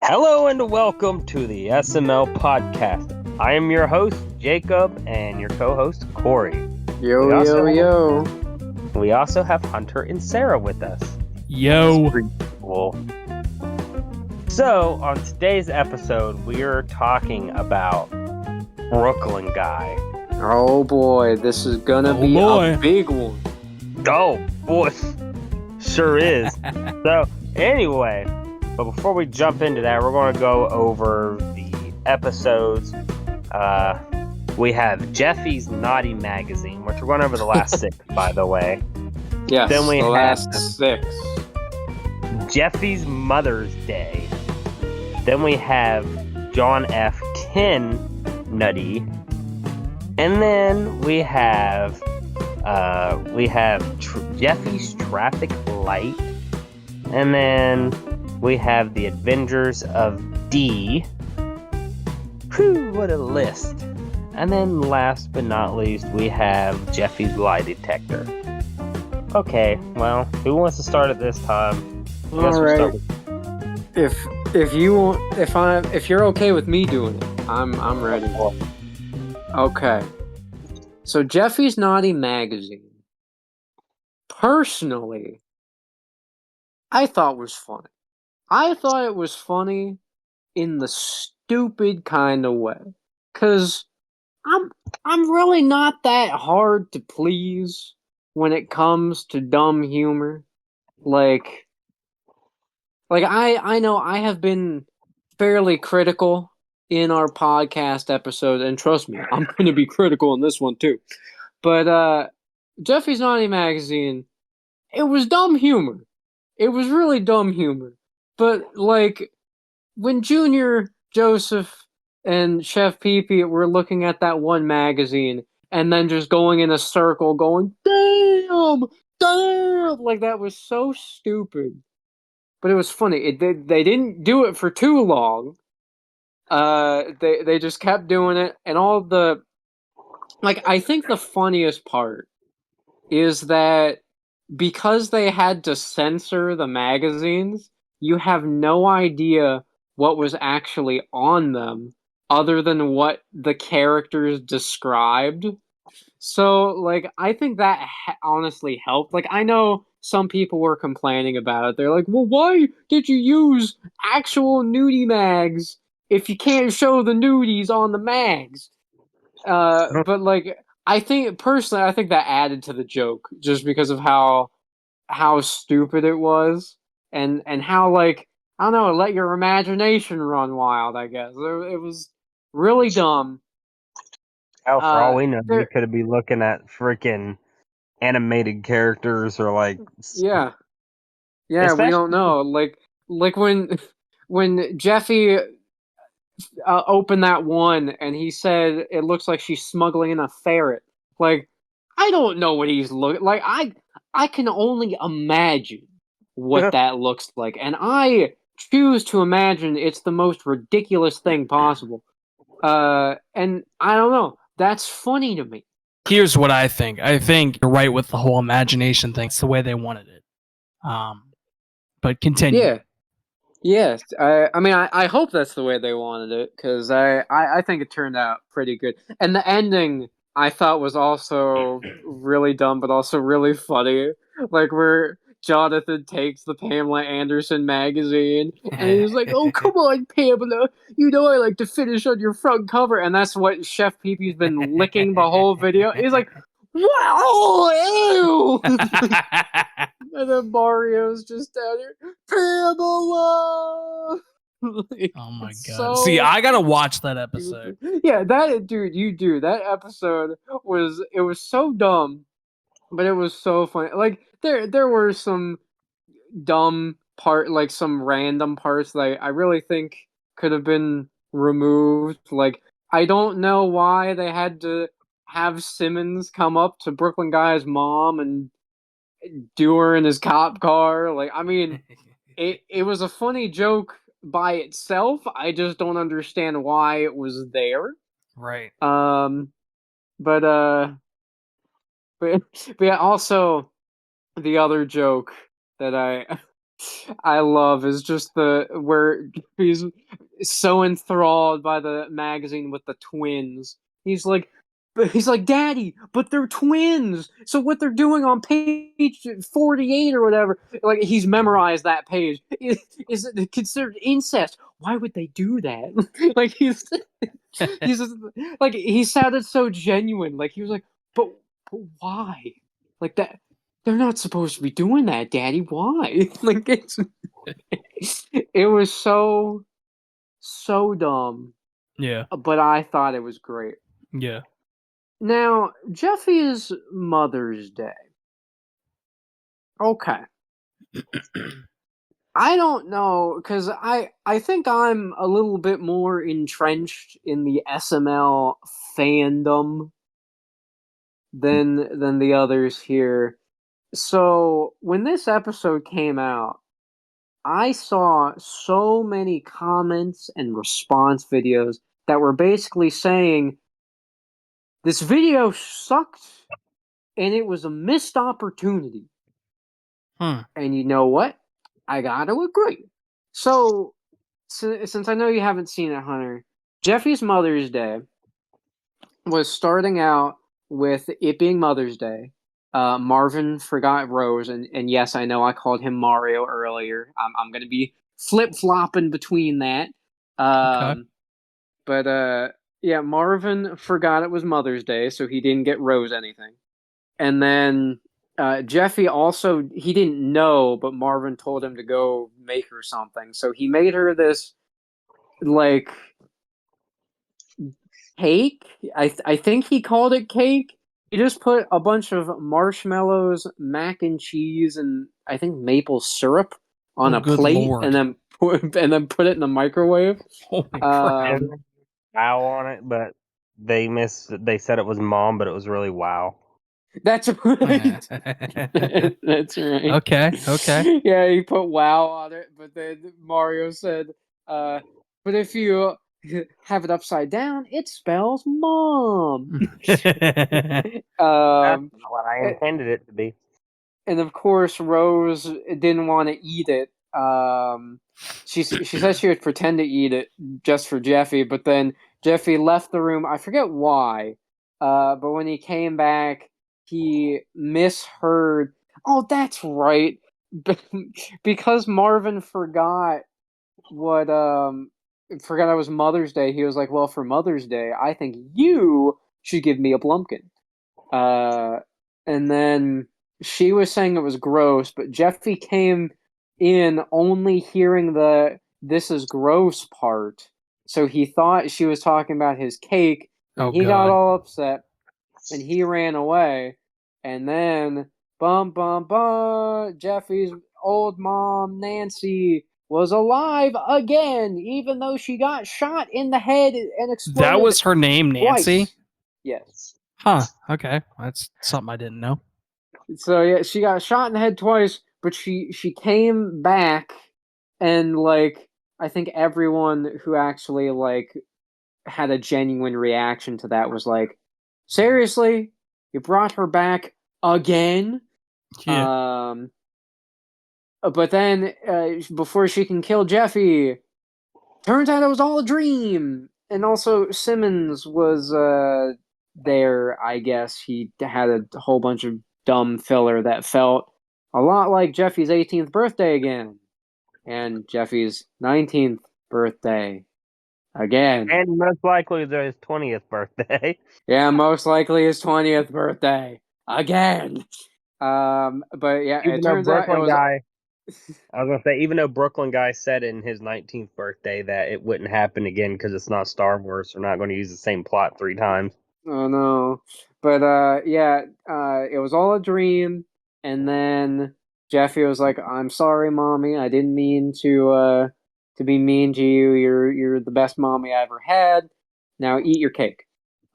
Hello and welcome to the SML Podcast. I am your host, Jacob, and your co-host, Corey. Yo. We also have Hunter and Sarah with us. Yo. Pretty cool. So, on today's episode, we are talking about Brooklyn Guy. Oh boy, this is gonna be a big one. Oh boy, sure is. So, anyway, but before we jump into that, we're going to go over the episodes. We have Jeffy's Naughty Magazine, which we're going over the last 6, by the way. Yes, then we the have last 6. Jeffy's Mother's Day. Then we have John F. Ken Nutty. And then we have Jeffy's Traffic Light. And then we have The Adventures of D. Whew, what a list. And then last but not least, we have Jeffy's Lie Detector. Okay, well, who wants to start at this time? All right. If you're okay with me doing it, I'm ready. Okay. So Jeffy's Naughty Magazine, personally, I thought was funny. I thought it was funny in the stupid kind of way, cause I'm really not that hard to please when it comes to dumb humor. Like I know I have been fairly critical in our podcast episode, and trust me, I'm going to be critical in this one too. But Jeffy's Naughty Magazine, it was dumb humor. It was really dumb humor. But like when Junior, Joseph, and Chef Pee-Pee were looking at that one magazine and then just going in a circle, going damn, like that was so stupid. But it was funny. They didn't do it for too long. They just kept doing it, and all the I think the funniest part is that because they had to censor the magazines, you have no idea what was actually on them other than what the characters described. So, I think that honestly helped. I know some people were complaining about it. They're like, well, why did you use actual nudie mags if you can't show the nudies on the mags? But, I think that added to the joke just because of how stupid it was and how, I don't know, let your imagination run wild, I guess. It was really dumb. Hell, for all we know, we could be looking at freaking animated characters or Yeah, we don't know. Like when Jeffy opened that one and he said it looks like she's smuggling in a ferret. I don't know what he's looking like. I can only imagine what that looks like, and I choose to imagine it's the most ridiculous thing possible. And I don't know. That's funny to me. Here's what I think. I think you're right with the whole imagination thing. It's the way they wanted it. But continue. Yeah. Yes. I hope that's the way they wanted it, because I think it turned out pretty good. And the ending I thought was also really dumb, but also really funny. Where Jonathan takes the Pamela Anderson magazine, and he's like, "Oh, come on, Pamela! You know I like to finish on your front cover," and that's what Chef Pee-Pee's been licking the whole video. He's like, "Wow, ew!" And then Mario's just down here, Pamela. Oh my god! See, I gotta watch that episode. Yeah, you do. That episode was so dumb, but it was so funny. There were some dumb some random parts that I really think could have been removed. I don't know why they had to have Simmons come up to Brooklyn Guy's mom and do her in his cop car. It was a funny joke by itself. I just don't understand why it was there. Right. But yeah, also the other joke that I love is just where he's so enthralled by the magazine with the twins. He's like, Daddy, but they're twins. So what they're doing on page 48 or whatever, like he's memorized that page. Is it considered incest? Why would they do that? Like he's just, like he sounded so genuine. Like he was like, but why? Like that they're not supposed to be doing that, Daddy. Why? Like it was so dumb, Yeah. but I thought it was great. Yeah. Now, Jeffy's Mother's Day. Okay. I don't know, because I think I'm a little bit more entrenched in the SML fandom than the others here. So when this episode came out, I saw so many comments and response videos that were basically saying this video sucked and it was a missed opportunity. And you know what? I gotta agree. So, since I know you haven't seen it, Hunter, Jeffy's Mother's Day was starting out with it being Mother's Day. Marvin forgot Rose, and yes, I know I called him Mario earlier. I'm gonna be flip-flopping between that. Okay. But yeah, Marvin forgot it was Mother's Day, so he didn't get Rose anything. And then Jeffy also, he didn't know, but Marvin told him to go make her something. So he made her this, like, cake. I think he called it cake. He just put a bunch of marshmallows, mac and cheese, and I think maple syrup on Oh, a good plate, Lord. and then put it in the microwave. Holy crap. And wow on it, but they said it was mom, but it was really wow. That's right. That's right. Okay. Yeah, he put wow on it, but then Mario said, but if you have it upside down, it spells mom. That's Um, not what I intended it to be. and of course, Rose didn't want to eat it. She said she would pretend to eat it just for Jeffy, but then Jeffy left the room. I forget why. But when he came back, he misheard. Oh, that's right. Because Marvin forgot what forgot it was Mother's Day. He was like, "Well, for Mother's Day, I think you should give me a Blumpkin." And then she was saying it was gross, but Jeffy came in only hearing the "this is gross" part. So he thought she was talking about his cake, and Oh, he got God. all upset, and he ran away. And then, bum bum bum, Jeffy's old mom, Nancy, was alive again, even though she got shot in the head and exploded. That was her name, Nancy? Twice. Yes. Huh. Okay. That's something I didn't know. So yeah, she got shot in the head twice, but she came back, and like I think everyone who actually like had a genuine reaction to that was like, seriously, you brought her back again? Yeah. But then before she can kill Jeffy, turns out it was all a dream. And also Simmons was there. I guess he had a whole bunch of dumb filler that felt a lot like Jeffy's 18th birthday again, and Jeffy's 19th birthday again. And most likely his 20th birthday. Yeah, most likely his 20th birthday again. But yeah, Even it though turns out it Brooklyn was. guy, I was gonna say, even though Brooklyn guy said in his 19th birthday that it wouldn't happen again because it's not Star Wars, they're not going to use the same plot 3 times. Oh no. But yeah, it was all a dream, and then Jeffy was like, "I'm sorry, mommy. I didn't mean to be mean to you. You're the best mommy I ever had. Now eat your cake."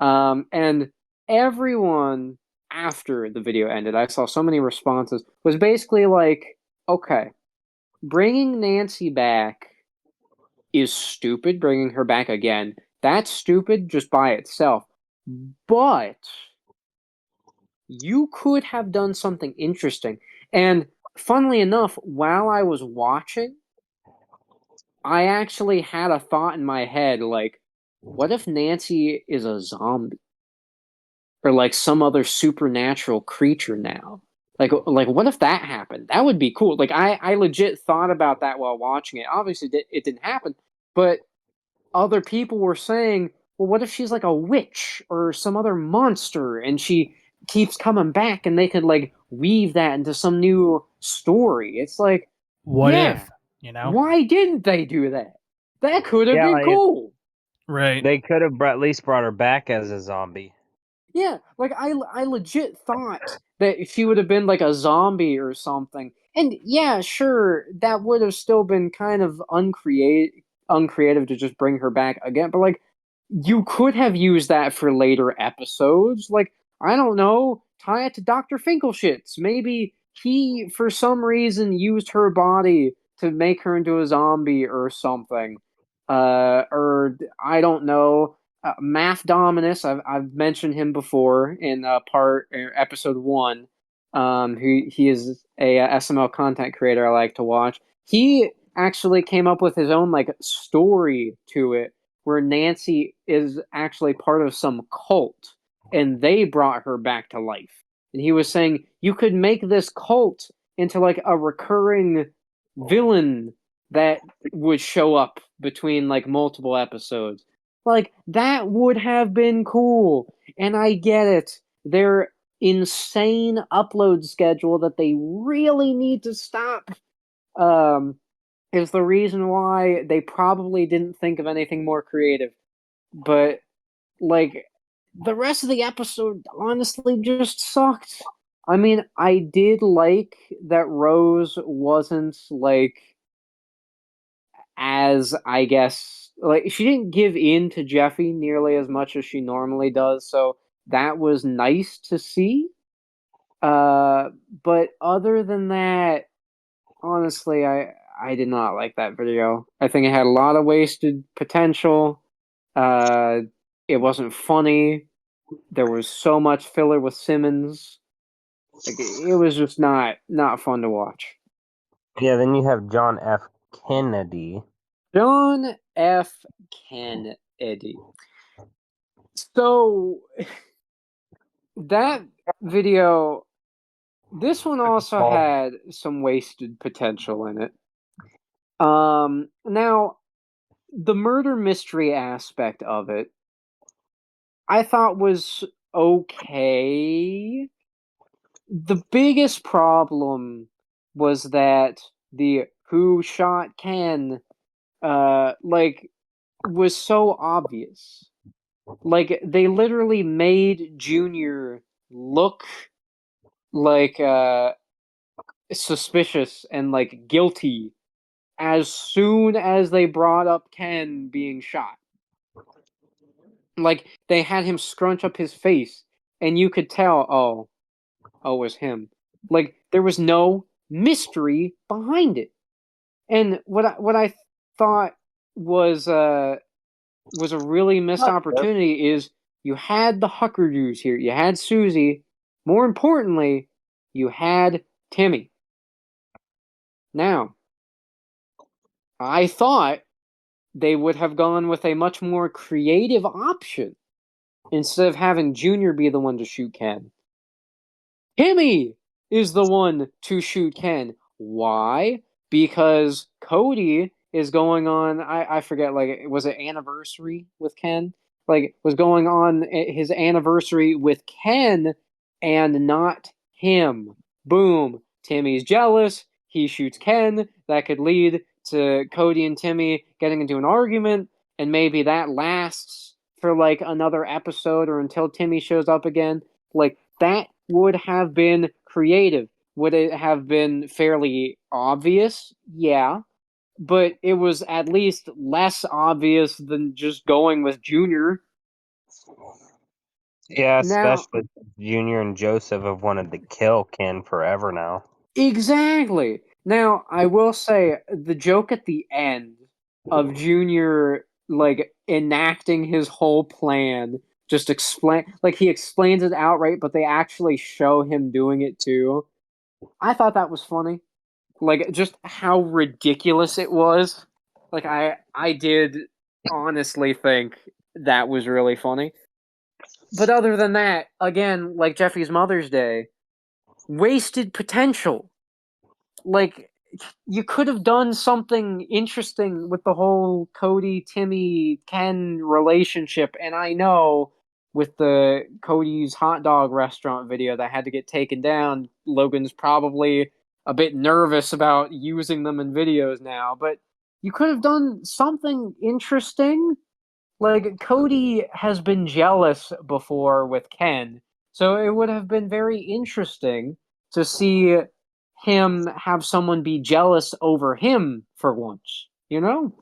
And everyone after the video ended, I saw so many responses, was basically like, "Okay, bringing Nancy back is stupid. Bringing her back again, that's stupid just by itself. But you could have done something interesting." And funnily enough, while I was watching, I actually had a thought in my head, like, what if Nancy is a zombie? Or like some other supernatural creature now? Like what if that happened? That would be cool. Like I legit thought about that while watching it. Obviously it didn't happen, but other people were saying, well, what if she's like a witch or some other monster and she keeps coming back and they could like weave that into some new story? It's like, What yeah, if, you know? why didn't they do that? That could have Yeah, been like, cool. Right. they could have at least brought her back as a zombie. Yeah, like I legit thought that she would have been like a zombie or something. And yeah, sure, that would have still been kind of uncreative to just bring her back again, but like you could have used that for later episodes. Like, I don't know, tie it to Dr. Finkelshitz. Maybe he for some reason used her body to make her into a zombie or something. Or I don't know, Math Dominus. I've mentioned him before in episode 1. He is a SML content creator I like to watch. He actually came up with his own like story to it, where Nancy is actually part of some cult, and they brought her back to life. And he was saying you could make this cult into like a recurring villain that would show up between like multiple episodes. Like, that would have been cool. And I get it. Their insane upload schedule that they really need to stop is the reason why they probably didn't think of anything more creative. But, like, the rest of the episode honestly just sucked. I mean, I did like that Rose wasn't, like, as I guess like she didn't give in to Jeffy nearly as much as she normally does, so that was nice to see. But other than that, honestly, I did not like that video. I think it had a lot of wasted potential. Uh, it wasn't funny. There was so much filler with Simmons. Like it was just not fun to watch. Yeah, then you have John F. Kennedy. John F. Kennedy. So that video, this one also had some wasted potential in it. Now the murder mystery aspect of it, I thought was okay. The biggest problem was that the who shot Ken, like, was so obvious. Like, they literally made Junior look like suspicious and like guilty as soon as they brought up Ken being shot. Like, they had him scrunch up his face and you could tell, it was him. Like, there was no mystery behind it. And what I thought was a really missed opportunity is you had the Hucker Jews here. You had Susie. More importantly, you had Timmy. Now, I thought they would have gone with a much more creative option instead of having Junior be the one to shoot Ken. Timmy is the one to shoot Ken. Why? Because Cody is going on, I forget, like, was it anniversary with Ken? Like, was going on his anniversary with Ken and not him. Boom. Timmy's jealous. He shoots Ken. That could lead to Cody and Timmy getting into an argument, and maybe that lasts for like another episode or until Timmy shows up again. Like, that would have been creative. Would it have been fairly obvious? Yeah. But it was at least less obvious than just going with Junior. Yeah, Now, especially Junior and Joseph have wanted to kill Ken forever now. exactly. Now, I will say the joke at the end of Junior like enacting his whole plan, just explain like he explains it outright, but they actually show him doing it too. I thought that was funny. Like, just how ridiculous it was. Like, I did honestly think that was really funny. But other than that, again, like Jeffy's Mother's Day, wasted potential. Like, you could have done something interesting with the whole Cody, Timmy, Ken relationship. And I know with the Cody's hot dog restaurant video that had to get taken down, Logan's probably a bit nervous about using them in videos now. But you could have done something interesting. Like, Cody has been jealous before with Ken. So it would have been very interesting to see him have someone be jealous over him for once, you know?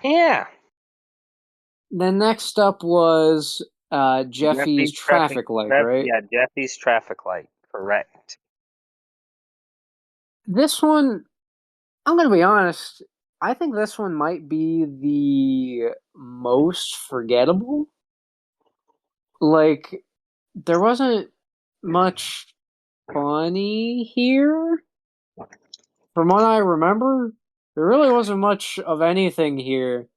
Yeah. The next up was Jeffy's traffic light, right? Yeah, Jeffy's traffic light. Correct. This one, I'm going to be honest, I think this one might be the most forgettable. Like, there wasn't much funny here. From what I remember, there really wasn't much of anything here.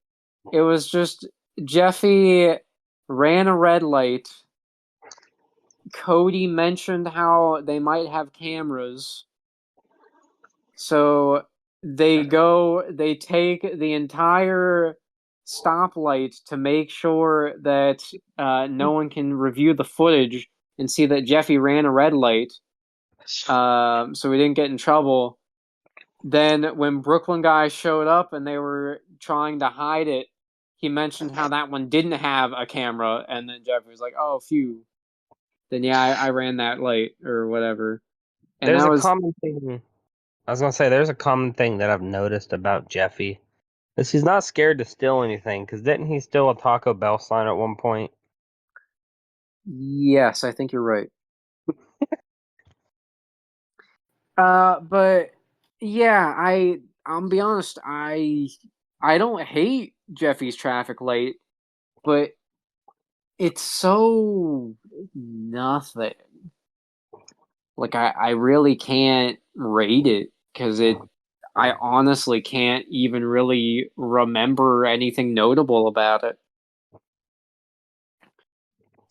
It was just Jeffy ran a red light. Cody mentioned how they might have cameras. So they take the entire stoplight to make sure that no one can review the footage and see that Jeffy ran a red light. So we didn't get in trouble. Then when Brooklyn guys showed up and they were trying to hide it, he mentioned how that one didn't have a camera, and then Jeffrey was like, "Oh, phew." Then yeah, I ran that light or whatever. And There's that a was common thing. I was gonna say there's a common thing that I've noticed about Jeffy. Is he's not scared to steal anything, because didn't he steal a Taco Bell sign at one point? yes, I think you're right. But yeah, I'm be honest, I don't hate Jeffy's traffic light, but it's so nothing. Like I really can't rate it because I honestly can't even really remember anything notable about it.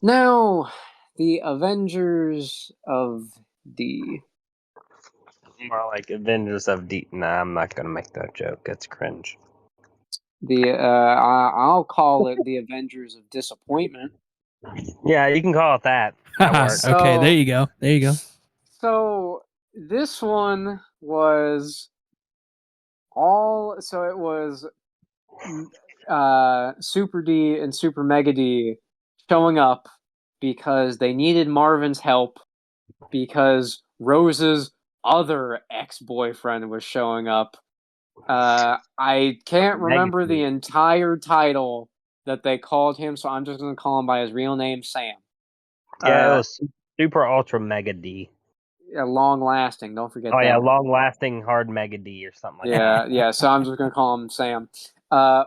Now, the Avengers of D. More like Avengers of Deep. Nah, I'm not gonna make that joke. It's cringe. I'll call it the Avengers of Disappointment. Yeah, you can call it that. That works. Okay, there you go. There you go. So this one was so it was Super D and Super Mega D showing up because they needed Marvin's help because Rose's other ex-boyfriend was showing up. I can't remember the entire title that they called him, so I'm just going to call him by his real name, Sam. Yeah, it was Super Ultra Mega D. Long lasting, don't forget Oh that. yeah, long lasting hard Mega D or something like that. Yeah, so I'm just going to call him Sam.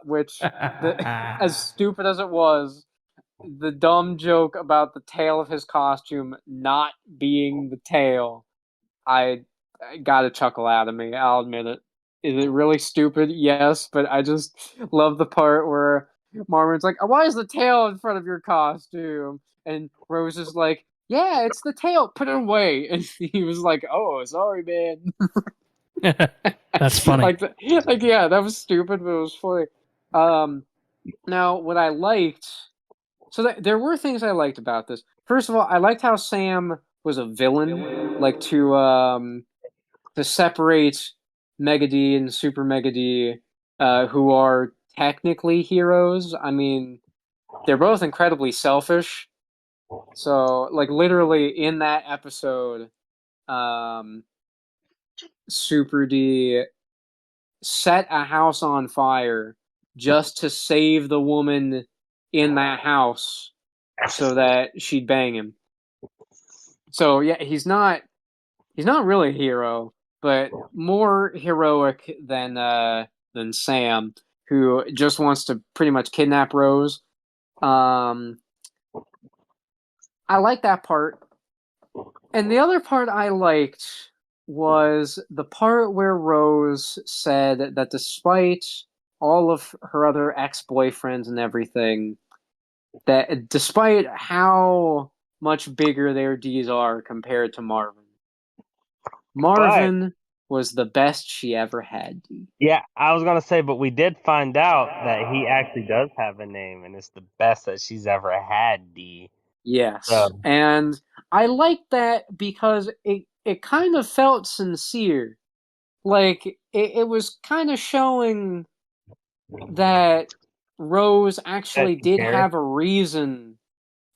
Which, as stupid as it was, the dumb joke about the tail of his costume not being the tail, I got a chuckle out of me. I'll admit it. Is it really stupid? Yes, but I just love the part where Marvin's like, "Why is the tail in front of your costume?" And Rose is like, "Yeah, it's the tail. Put it away." And he was like, "Oh, sorry, man." That's funny. Yeah, that was stupid, but it was funny. Now what I liked, there were things I liked about this. First of all, I liked how Sam was a villain, like to separate Mega D and Super Mega D, who are technically heroes. I mean, they're both incredibly selfish. So, like, literally in that episode, um, Super D set a house on fire just to save the woman in that house so that she'd bang him. So yeah, he's not really a hero, but more heroic than Sam, who just wants to pretty much kidnap Rose. I like that part. And the other part I liked was the part where Rose said that despite all of her other ex-boyfriends and everything, that despite how much bigger their D's are compared to Marvin, Marvin was the best she ever had. D. Yeah, I was gonna say, but we did find out that he actually does have a name, and it's the best that she's ever had. D. Yes, So and I liked that because it kind of felt sincere. Like it was kind of showing that Rose that actually she did cares. have a reason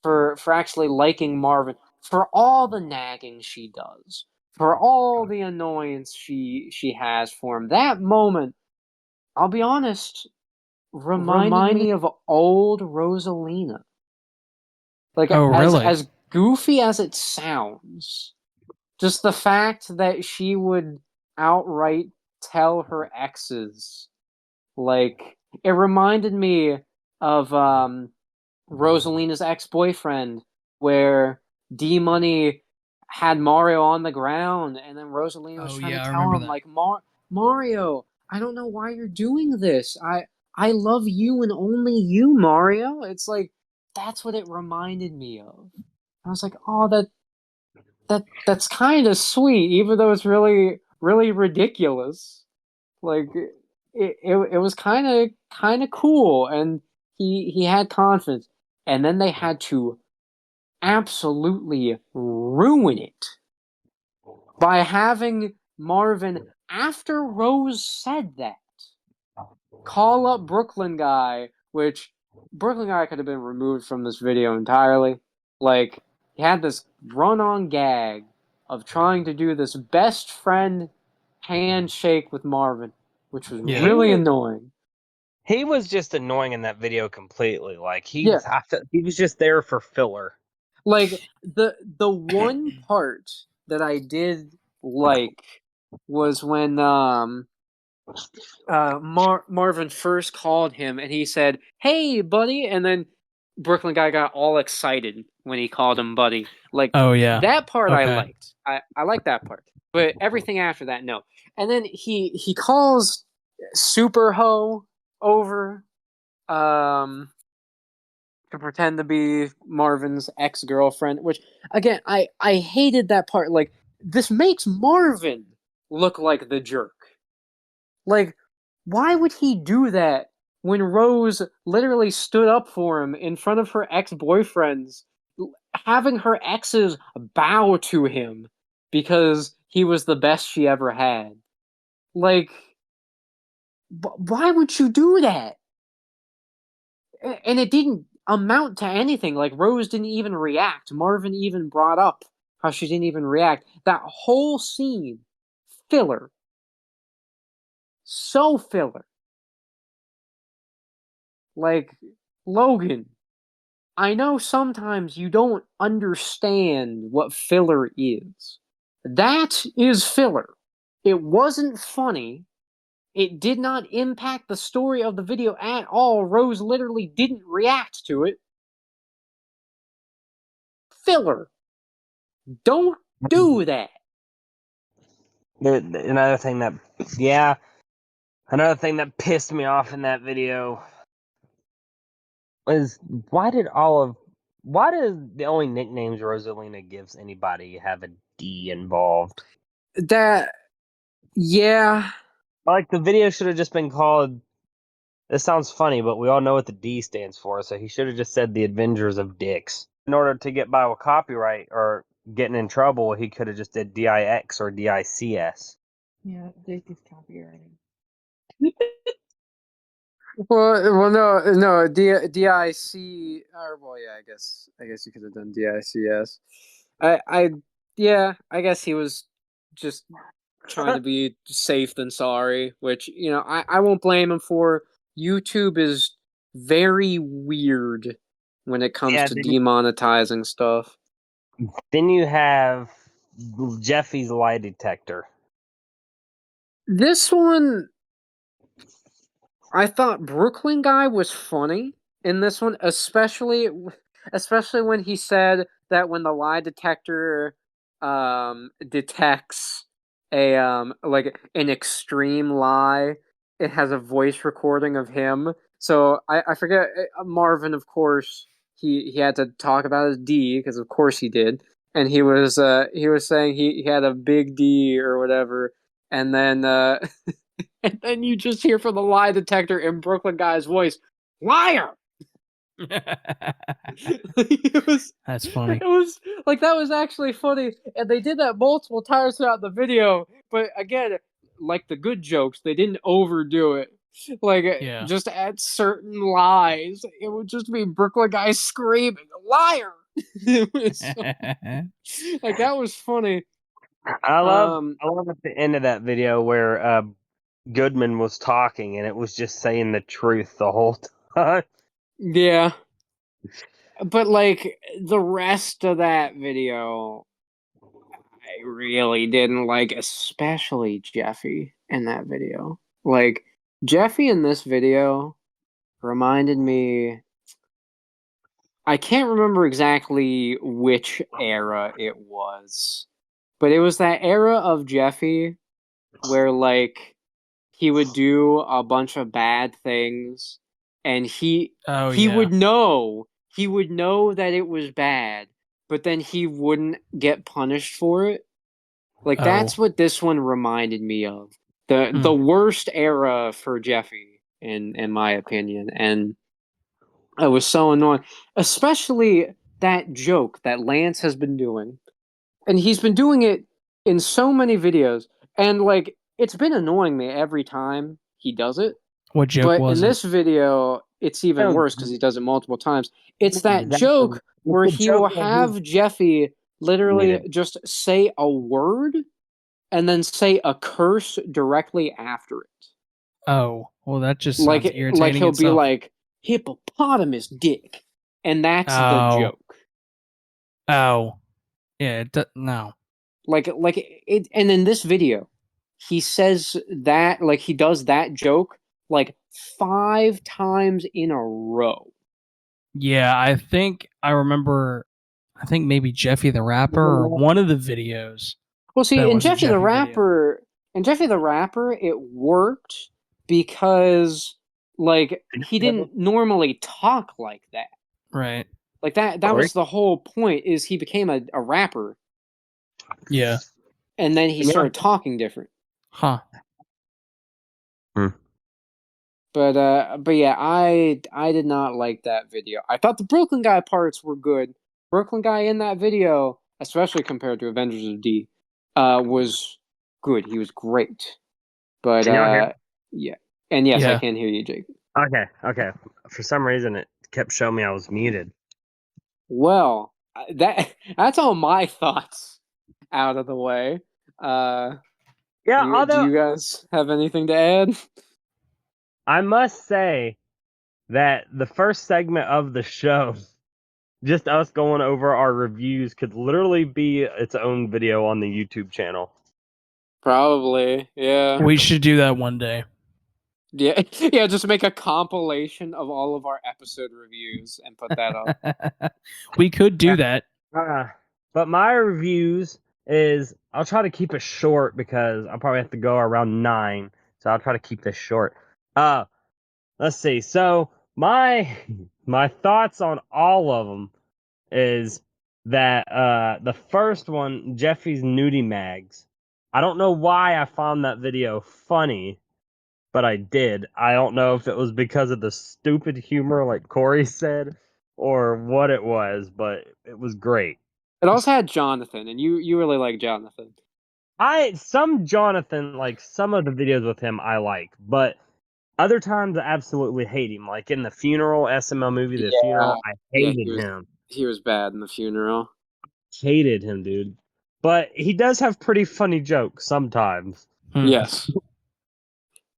for actually liking Marvin, for all the nagging she does, for all the annoyance she has for him. That moment, I'll be honest, reminded me of old Rosalina. Like Oh, really? as goofy as it sounds, just the fact that she would outright tell her exes, like it reminded me of Rosalina's ex-boyfriend, where D Money had Mario on the ground, and then Rosalina was Oh, trying to yeah, I tell remember him that. like, Mario, I don't know why you're doing this. I love you and only you, Mario. It's like that's what it reminded me of. I was like, oh, that's kind of sweet, even though it's really ridiculous. Like it was kind of cool, and he had confidence, and then they had to absolutely ruin it by having Marvin, after Rose said that, call up Brooklyn Guy, which Brooklyn Guy could have been removed from this video entirely. Like, he had this run-on gag of trying to do this best friend handshake with Marvin, which was Yeah. really annoying. He was just annoying in that video completely. Like Yeah, he was just there for filler. like the one part that I did like was when Marvin first called him and he said, "Hey, buddy," and then Brooklyn Guy got all excited when he called him buddy. Like Oh, yeah. that part I Okay. liked. I like that part. But everything after that, no. And then he calls Super Ho over to pretend to be Marvin's ex-girlfriend, which again, I hated that part. Like this makes Marvin look like the jerk. Like, why would he do that when Rose literally stood up for him in front of her ex-boyfriends, having her exes bow to him because he was the best she ever had? Like, why would you do that? And it didn't amount to anything. Like, Rose didn't even react. Marvin even brought up how she didn't even react. That whole scene, filler. So filler. Like, Logan, I know sometimes you don't understand what filler is. That is filler. It wasn't funny. It did not impact the story of the video at all. Rose literally didn't react to it. Filler. Don't do that. Another thing that, yeah, another thing that pissed me off in that video was why does the only nicknames Rosalina gives anybody have a D involved? That, yeah. Like the video should have just been called. This sounds funny, but we all know what the D stands for, so he should have just said the Avengers of Dicks. In order to get by with copyright or getting in trouble, he could have just did DIX or DICS. Yeah, Dick is copyrighted. Well, no, DIC, or well, yeah, I guess you could have done DICS. Yeah, I guess he was just trying to be safe than sorry, which I won't blame him for. YouTube is very weird when it comes Yeah, to demonetizing stuff. then you have Jeffy's lie detector. This one, I thought Brooklyn Guy was funny in this one, especially when he said that when the lie detector detects like an extreme lie. It has a voice recording of him. So I forget Marvin, of course, he had to talk about his D because of course he did. And he was saying he had a big D or whatever, and then and then you just hear from the lie detector in Brooklyn Guy's voice, liar. It was That's funny. It was like that was actually funny, and they did that multiple times throughout the video. But again, like the good jokes, they didn't overdo it. Like Yeah. just at certain lies, it would just be Brooklyn Guy screaming, "Liar!" It was like that was funny. I love at the end of that video where Goodman was talking and it was just saying the truth the whole time. Yeah. But like the rest of that video, I really didn't like, especially Jeffy in that video. Like Jeffy in this video reminded me. I can't remember exactly which era it was, but it was that era of Jeffy where like he would do a bunch of bad things, and he Oh he yeah. would know that it was bad, but then he wouldn't get punished for it. Like that's what this one reminded me of. The worst era for Jeffy in my opinion, and it was so annoying, especially that joke that Lance has been doing, and he's been doing it in so many videos, and like it's been annoying me every time he does it. What joke But was in it? this video, it's even Oh, worse because he does it multiple times. It's that exactly. joke where The he joke will that have Jeffy literally needed. just say a word and then say a curse directly after it. Oh, well, that just sounds Like irritating he'll be itself. like hippopotamus dick, and that's the Oh. joke. Oh, yeah. No. Like it, and in this video, he says that like he does that joke like 5 times in a row. Yeah, I think I remember. I think maybe Jeffy the Rapper or one of the videos. Well, see, That in was a Jeffy the Jeffy video. Rapper, it worked because like he didn't normally talk like that. Right. Like that was the whole point, is he became a rapper Yeah. and then he Yeah. started talking different. Huh. But yeah, I did not like that video. I thought the Brooklyn Guy parts were good. Brooklyn Guy in that video, especially compared to Avengers of D, was good. He was great. But Can y'all hear? yeah. And yes, I Yeah. can hear you, Jake. Okay. For some reason, it kept showing me I was muted. Well, that's all my thoughts out of the way. Yeah, Do although you guys have anything to add? I must say that the first segment of the show, just us going over our reviews, could literally be its own video on the YouTube channel. Probably, yeah. We should do that one day. Yeah, yeah, just make a compilation of all of our episode reviews and put that up. We could do that. But my reviews is, I'll try to keep it short because I'll probably have to go around 9, so I'll try to keep this short. Let's see. So my thoughts on all of them is that the first one, Jeffy's nudie mags. I don't know why I found that video funny, but I did. I don't know if it was because of the stupid humor, like Corey said, or what it was, but it was great. It also had Jonathan, and you really like Jonathan. Jonathan, like some of the videos with him I like, but other times I absolutely hate him. Like in the funeral SML movie, The Funeral, I hated him. He was bad in the funeral. Hated him, dude. But he does have pretty funny jokes sometimes. Yes.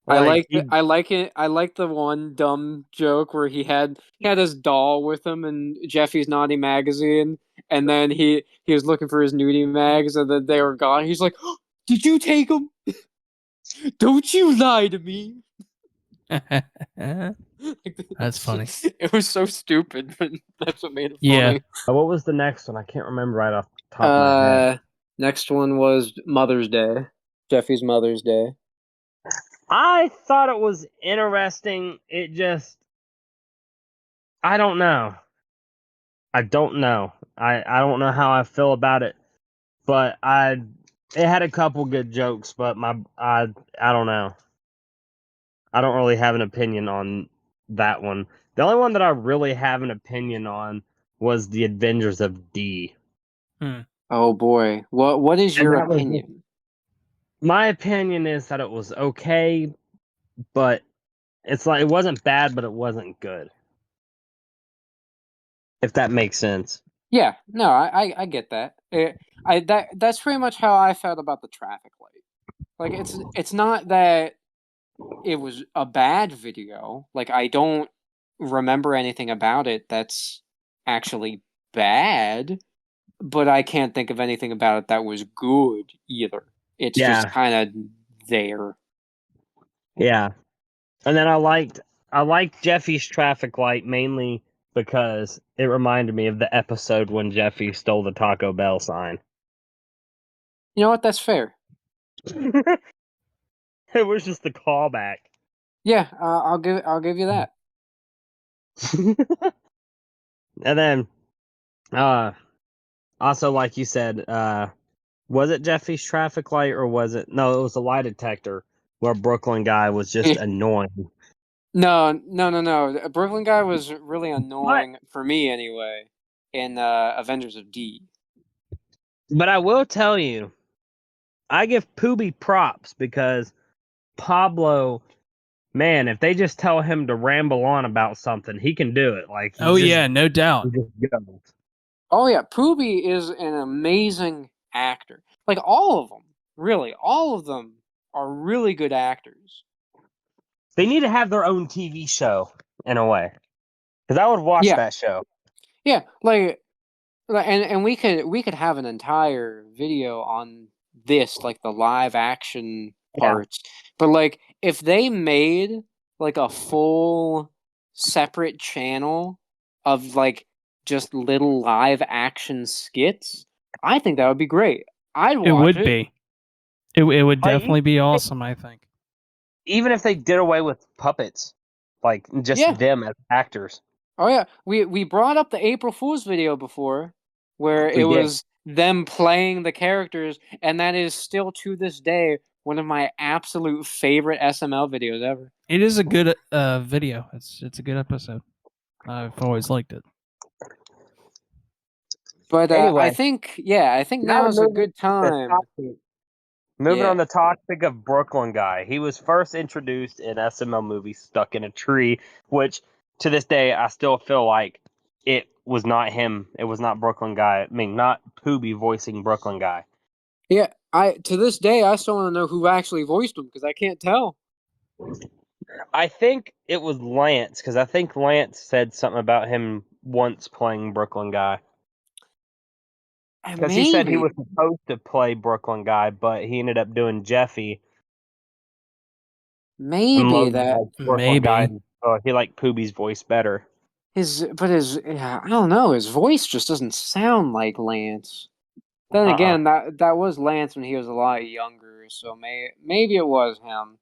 Like, I like it. I like the one dumb joke where he had his doll with him in Jeffy's Naughty Magazine, and then he was looking for his nudie mags, and then they were gone. He's like, oh, "Did you take them? Don't you lie to me." That's funny. It was so stupid, but that's what made it funny. Yeah. What was the next one? I can't remember right off the top of my head. Next one was Mother's Day. Jeffy's Mother's Day. I thought it was interesting. I don't know. I don't know. I don't know how I feel about it, but it had a couple good jokes, but I don't know. I don't really have an opinion on that one. The only one that I really have an opinion on was the Adventures of D. Oh boy, what is your And that was opinion? my opinion is that it was okay, but it's like it wasn't bad, but it wasn't good. If that makes sense. Yeah, no, I get that. That's pretty much how I felt about the traffic light. Like it's not that it was a bad video. Like I don't remember anything about it that's actually bad, but I can't think of anything about it that was good either. It's just Yeah. kind of there. Yeah. And then I liked Jeffy's traffic light mainly because it reminded me of the episode when Jeffy stole the Taco Bell sign. You know what? That's fair. It was just a callback. Yeah, I'll give you that. And then also like you said, was it Jeffy's traffic light or was it no, it was the lie detector where Brooklyn guy was just annoying. No. The Brooklyn guy was really But annoying for me anyway. In Avengers of D. but I will tell you, I give Pooby props because Pablo, man, if they just tell him to ramble on about something, he can do it. Like Oh yeah, no doubt. he just goes. Oh yeah, Pooby is an amazing actor. Like all of them, really, all of them are really good actors. They need to have their own TV show in a way, because I would watch Yeah, that show. yeah, and we could have an entire video on this, like the live action Yeah. parts. But like, if they made like a full separate channel of like just little live action skits, I think that would be great. I'd It watch would it. be. It would Like, definitely be awesome, I think. even if they did away with puppets, like just Yeah. them as actors. Oh yeah. We brought up the April Fool's video before, where We it did. was them playing the characters, and that is still to this day one of my absolute favorite SML videos ever. It is a good video. It's a good episode. I've always liked it. But I Anyway, think now now is a moving good time. moving Yeah. on the topic of Brooklyn guy. He was first introduced in SML movie Stuck in a Tree, which to this day I still feel like it was not him. It was not Brooklyn guy. I mean, not Pooby voicing Brooklyn guy. Yeah. I to this day I still want to know who actually voiced him because I can't tell. I think it was Lance because I think Lance said something about him once playing Brooklyn guy. Because he said he Maybe. was supposed to play Brooklyn guy, but he ended up doing Jeffy. And Maybe Logan that liked Brooklyn guy. Maybe. He liked Pooby's voice better. his yeah, I don't know, his voice just doesn't sound like Lance. Then again, that was Lance when he was a lot younger, so maybe it was him.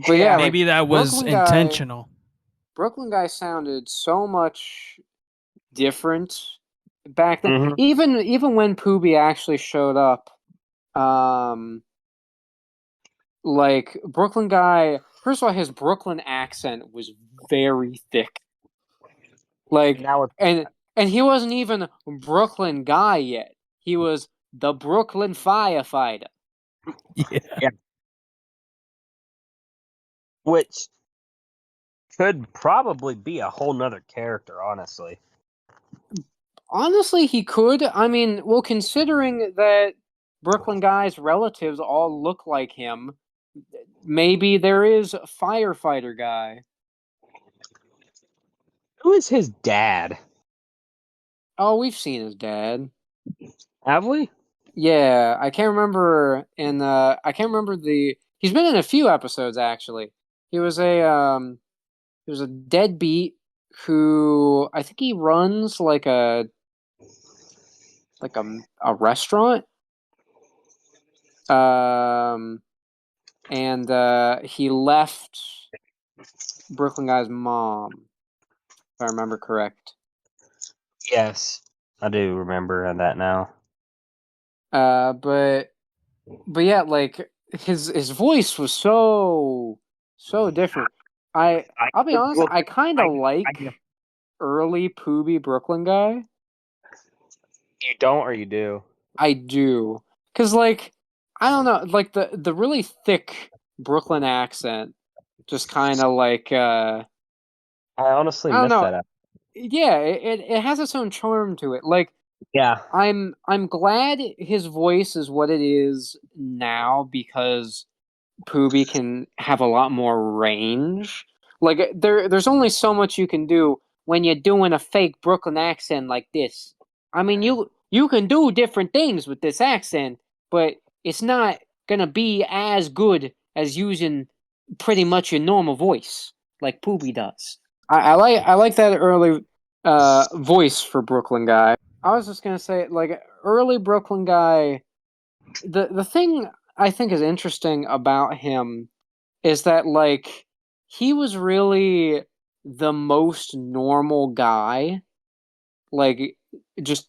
But yeah, like Maybe that was intentional. Brooklyn guy sounded so much different back then. Mm-hmm. Even when Pooby actually showed up, like Brooklyn guy. First of all, his Brooklyn accent was very thick. Like Now it's and he wasn't even Brooklyn guy yet. He was the Brooklyn firefighter. Yeah. which could probably be a whole nother character, honestly. Honestly, he could. I mean, well, considering that Brooklyn guy's relatives all look like him, maybe there is a firefighter guy. Who is his dad? Oh, we've seen his dad. Have we? Yeah, I can't remember I can't remember the he's been in a few episodes actually. He was a deadbeat who I think he runs like a like a restaurant. And he left Brooklyn Guy's mom, if I remember correct. Yes, I do remember that now. But yeah, like his voice was so different. I'll be honest, I kind of like early Poobie Brooklyn Guy. You don't or you do? I do, cause like I don't know, like the really thick Brooklyn accent, just kind of like I honestly I don't missed know. that out. Yeah, it has its own charm to it. Like Yeah. I'm glad his voice is what it is now because Poobie can have a lot more range. Like there's only so much you can do when you're doing a fake Brooklyn accent like this. I mean, you can do different things with this accent, but it's not gonna be as good as using pretty much your normal voice like Poobie does. I like that early voice for Brooklyn Guy. I was just gonna say, like, early Brooklyn Guy. The thing I think is interesting about him is that, like, he was really the most normal guy, like, just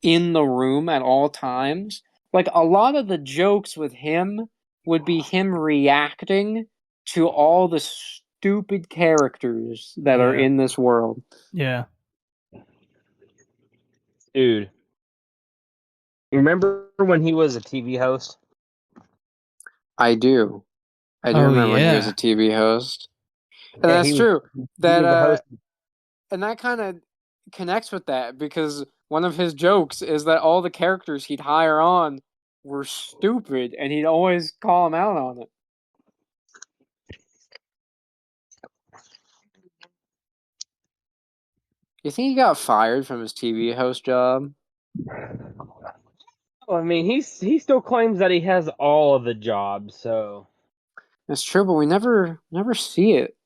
in the room at all times. Like, a lot of the jokes with him would be him reacting to all the stupid characters that are Yeah. in this world. Yeah. Dude. Remember when he was a TV host? I do. I do Oh, remember when he was yeah. a TV host. And Yeah, that's true. he That was a host. and that kind of connects with that because one of his jokes is that all the characters he'd hire on were stupid and he'd always call them out on it. You think he got fired from his TV host job? Well, I mean, he still claims that he has all of the jobs, so That's true, but we never see it.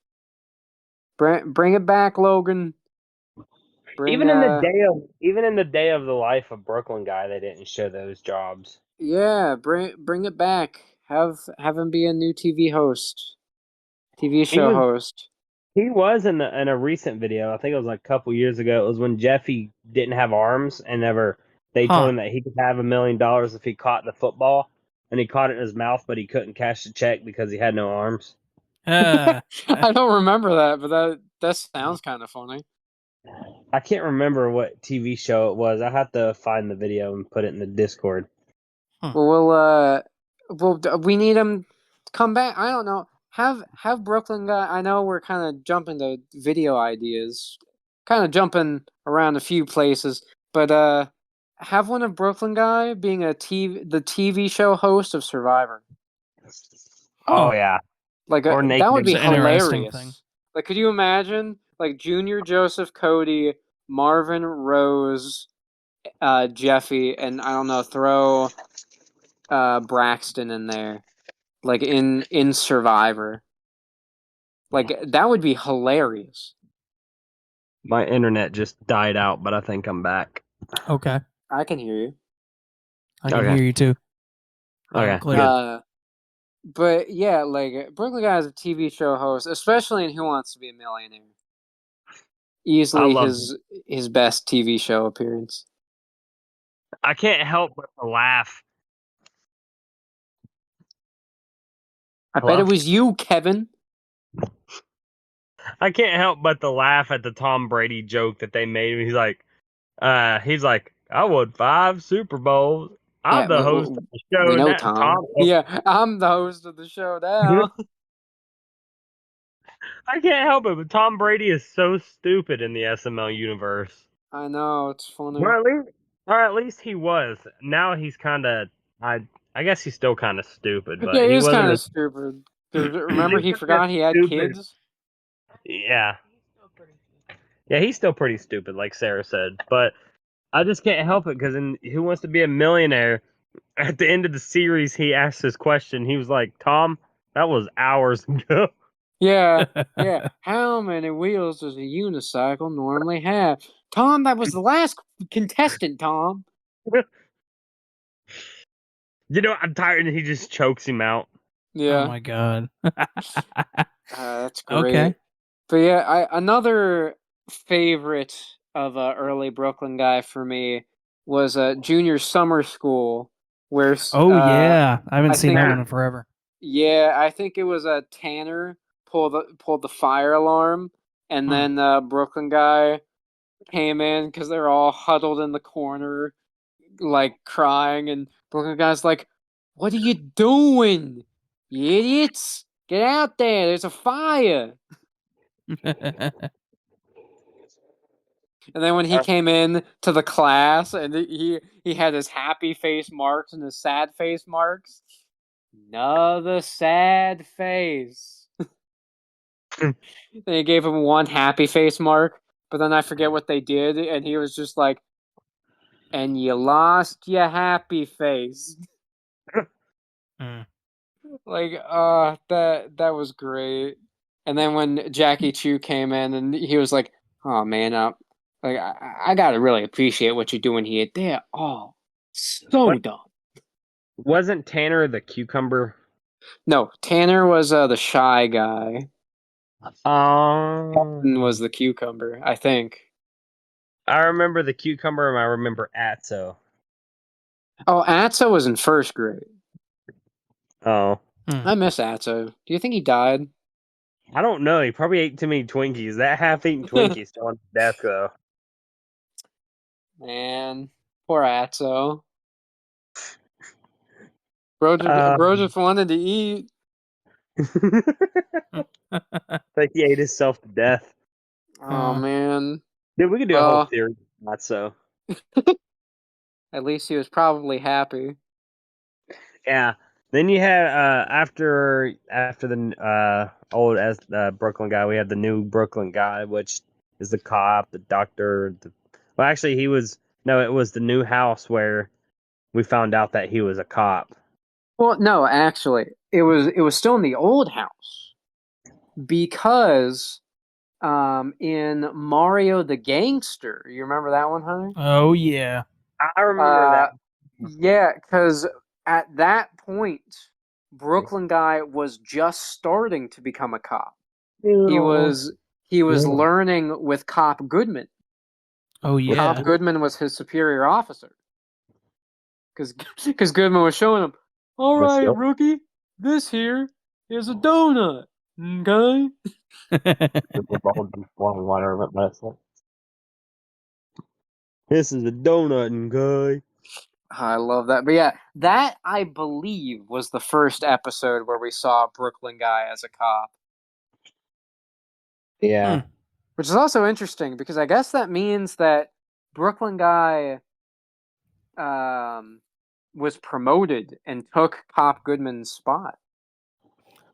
Bring it back, Logan. even in the day of the life of Brooklyn Guy, they didn't show those jobs. Yeah, bring it back. Have him be a new TV host, TV He show was host. he was in a recent video. I think it was like a couple years ago. It was when Jeffy didn't have arms and they told Huh. him that he could have $1 million if he caught the football, and he caught it in his mouth, but he couldn't cash the check because he had no arms. Uh, I don't remember that, but that sounds kind of funny. I can't remember what TV show it was. I have to find the video and put it in the Discord. Well, we need him to come back. I don't know. Have Brooklyn Guy. I know we're kind of jumping to video ideas, kind of jumping around a few places, but have one of Brooklyn Guy being the TV show host of Survivor. Oh yeah, Like or that would be It's an interesting hilarious. thing. Like, could you imagine like Junior, Joseph, Cody, Marvin, Rose, Jeffy, and I don't know, throw Braxton in there, like in Survivor. Like that would be hilarious. my internet just died out, but I think I'm back. Okay. I can hear you. I can Okay. hear you too. Okay, Clear. good. But yeah, like Brooklyn Guy is a TV show host, especially in Who Wants to Be a Millionaire. Easily love his best TV show appearance. I can't help but to laugh. I bet Hello? it was you, Kevin. I can't help but to laugh at the Tom Brady joke that they made. He's like, I won 5 Super Bowls. I'm Yeah, the host of the show we know now. Tom. Yeah, I'm the host of the show now. I can't help it, but Tom Brady is so stupid in the SML universe. I know, it's funny. Or at least he was. Now he's kind of. I guess he's still kind of stupid, but Yeah, he he was wasn't. kind of stupid. 'Cause remember, he wasn't forgot as he had stupid. kids. Yeah. Yeah, he's still pretty stupid, like Sarah said. But I just can't help it because in Who Wants to Be a Millionaire, at the end of the series, he asked this question. He was like, "Tom, that was hours ago." Yeah, yeah. How many wheels does a unicycle normally have? Tom, that was the last contestant, Tom. I'm tired, and he just chokes him out. Yeah. Oh my god. That's great. Okay. But yeah, another favorite of early Brooklyn guy for me was junior summer school, where Oh yeah, I haven't I seen think that it- one in forever. yeah, I think it was Tanner pulled the fire alarm, and then Brooklyn guy came in because they're all huddled in the corner, like crying, and Brooklyn guy's like, "What are you doing, you idiots? Get out there! There's a fire!" And then when he came in to the class and he had his happy face marks and his sad face marks. Another sad face. Then he gave him one happy face mark, but then I forget what they did, and he was just like, "And you lost your happy face." Mm. Like, that was great. And then when Jackie Chu came in, and he was like, "Oh man, like I gotta really appreciate what you're doing here. They're all so What? dumb." Wasn't Tanner the cucumber? No, Tanner was the shy guy. And was the cucumber, I think. I remember the cucumber, and I remember Atso. Oh, Atso was in first grade. Oh, I miss Atso. Do you think he died? I don't know. He probably ate too many Twinkies. That half-eaten Twinkie still on his desk, though. Man, poor Atso. Bro just wanted to eat. Like he ate himself to death. Oh man. Dude, we could do a whole Well, theory on Atso. at least he was probably happy. Yeah. Then you had after the old as Brooklyn guy, we had the new Brooklyn guy, which is the cop, the doctor. Well, actually, it was the new house where we found out that he was a cop. Well, no, actually, it was still in the old house because in Mario the Gangster, you remember that one, Hunter? Oh yeah. I remember that. Yeah, because at that point, Brooklyn guy was just starting to become a cop. He was learning with Cop Goodman. Oh yeah. Cop Goodman was his superior officer. Because Goodman was showing him, "All right, Myself. rookie, this here is a donut, okay?" This is a donut guy. I love that. But yeah, that I believe was the first episode where we saw Brooklyn guy as a cop. Yeah. Which is also interesting because I guess that means that Brooklyn guy was promoted and took Cop Goodman's spot.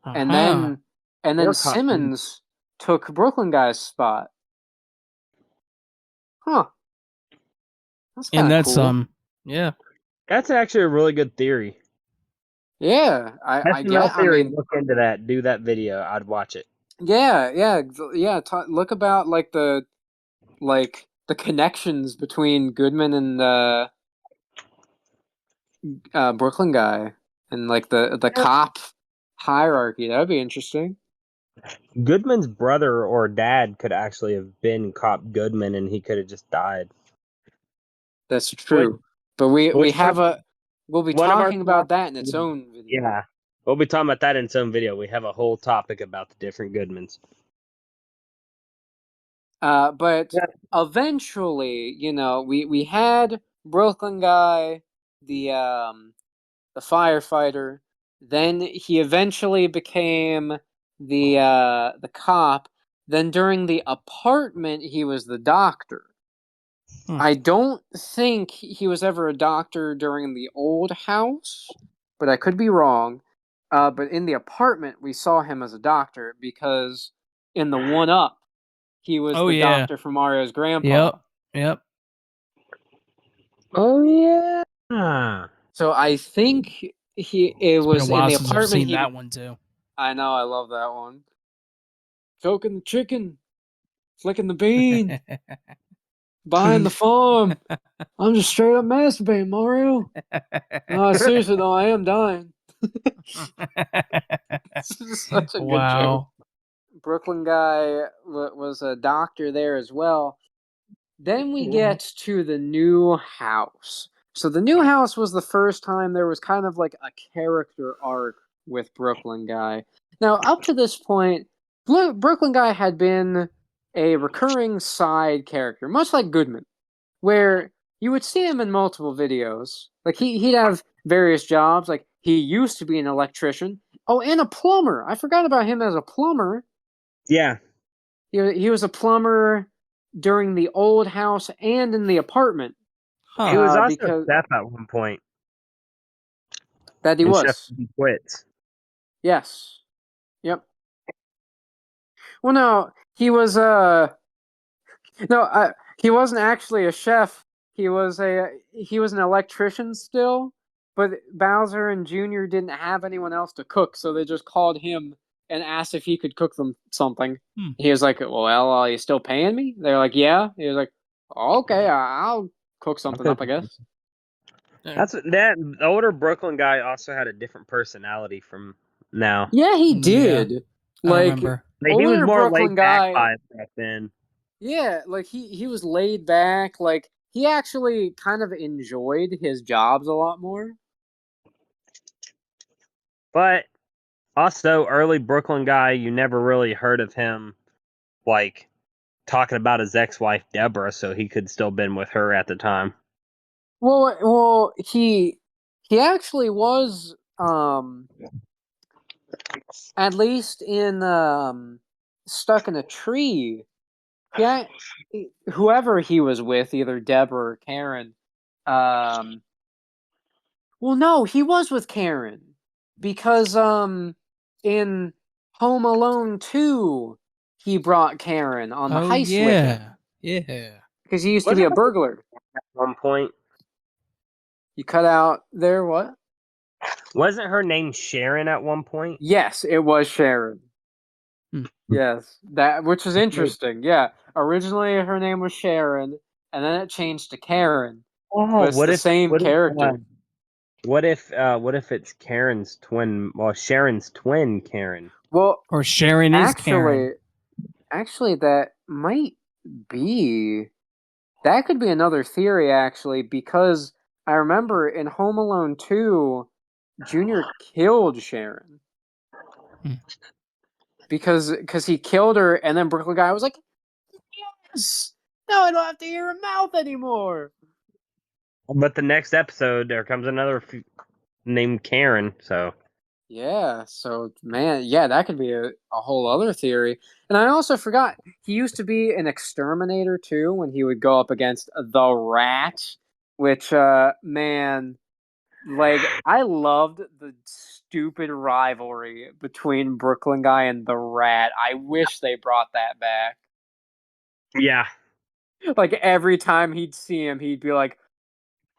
And then Or Cop Simmons took Brooklyn guy's spot. Huh. That's kind And of that's cool. yeah. That's actually a really good theory. Yeah, I get. I mean, look into that. Do that video. I'd watch it. yeah. Look about like the connections between Goodman and Brooklyn guy and like the cop hierarchy. That would be interesting. Goodman's brother or dad could actually have been Cop Goodman, and he could have just died. That's true. But we'll be one of our talking about that in its own video. Yeah, we'll be talking about that in some video. We have a whole topic about the different Goodmans. But eventually, we had Brooklyn guy, the firefighter. Then he eventually became the cop. Then during the apartment, he was the doctor. I don't think he was ever a doctor during the old house, but I could be wrong. But in the apartment, we saw him as a doctor because in the 1-Up, he was the doctor for Mario's grandpa. Yep. Oh yeah. So I think it was Been a while in the since I've apartment. seen that one too. I know, I love that one. Choking the chicken, flicking the bean. Buying the farm. I'm just straight up masturbating, Mario. Seriously though, I am dying. This is such a good joke. Brooklyn guy was a doctor there as well. Then we get to the new house. So the new house was the first time there was kind of like a character arc with Brooklyn guy. Now, up to this point, Brooklyn guy had been a recurring side character, much like Goodman, where you would see him in multiple videos. Like he'd have various jobs. Like he used to be an electrician. Oh, and a plumber. I forgot about him as a plumber. Yeah. He was a plumber during the old house and in the apartment. Huh. He was also because a chef at one point. that he And was. Chef quits. Yes. Yep. Well, no, he was he wasn't actually a chef. He was an electrician still, but Bowser and Junior didn't have anyone else to cook, so they just called him and asked if he could cook them something. He was like, "Well, are you still paying me?" They're like, "Yeah." He was like, "Okay, I'll cook something up, I guess." The older Brooklyn guy also had a different personality from now. Yeah, he did. Yeah, I Like remember. Like, he was older more Brooklyn laid guy. back back then. Yeah, like he was laid back. Like he actually kind of enjoyed his jobs a lot more. But also, early Brooklyn guy, you never really heard of him, like, talking about his ex-wife Deborah, so he could still been with her at the time. Well, he actually was at least in stuck in a tree. Yeah, whoever he was with, either Deborah or Karen. Well, no, he was with Karen because in Home Alone 2, he brought Karen on the heist with him. Yeah. Because he used to be a burglar. At one point. You cut out there, what? Wasn't her name Sharon at one point? Yes, it was Sharon. Yes, which is interesting. Yeah, originally her name was Sharon, and then it changed to Karen. Oh, but it's the same character. What if it's Karen's twin? Well, Sharon's twin, Karen. Well, Or Sharon is Karen. Actually, that might be. That could be another theory, actually, because I remember in Home Alone 2, Junior killed Sharon. Because he killed her, and then Brooklyn guy was like, "Yes! Now I don't have to hear her mouth anymore." But the next episode, there comes another named Karen, so... Yeah, so, man, yeah, that could be a whole other theory. And I also forgot, he used to be an exterminator, too, when he would go up against the Rat, which, man, like, I loved the stupid rivalry between Brooklyn guy and the Rat. I wish they brought that back. Yeah. Like, every time he'd see him, he'd be like,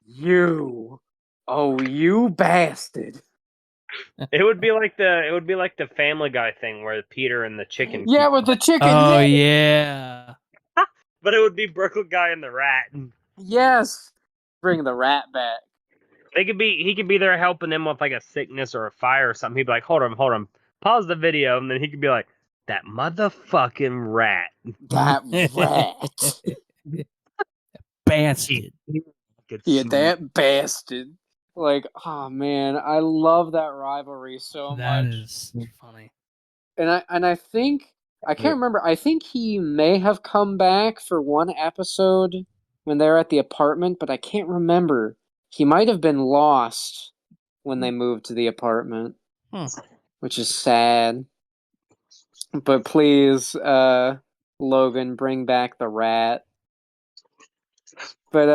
"You, oh, you bastard." It would be like the Family Guy thing where Peter and the chicken. Yeah, with the chicken. Oh, yeah. But it would be Brooklyn guy and the Rat. Yes. Bring the Rat back. He could be there helping them with like a sickness or a fire or something. He'd be like, hold on. Pause the video, and then he could be like, that motherfucking rat. That rat. Bastard. Yeah, that bastard. Like, oh man, I love that rivalry so much. That is funny. And I think I can't remember. I think he may have come back for one episode when they're at the apartment, but I can't remember. He might have been lost when they moved to the apartment, which is sad. But please, Logan, bring back the rat. But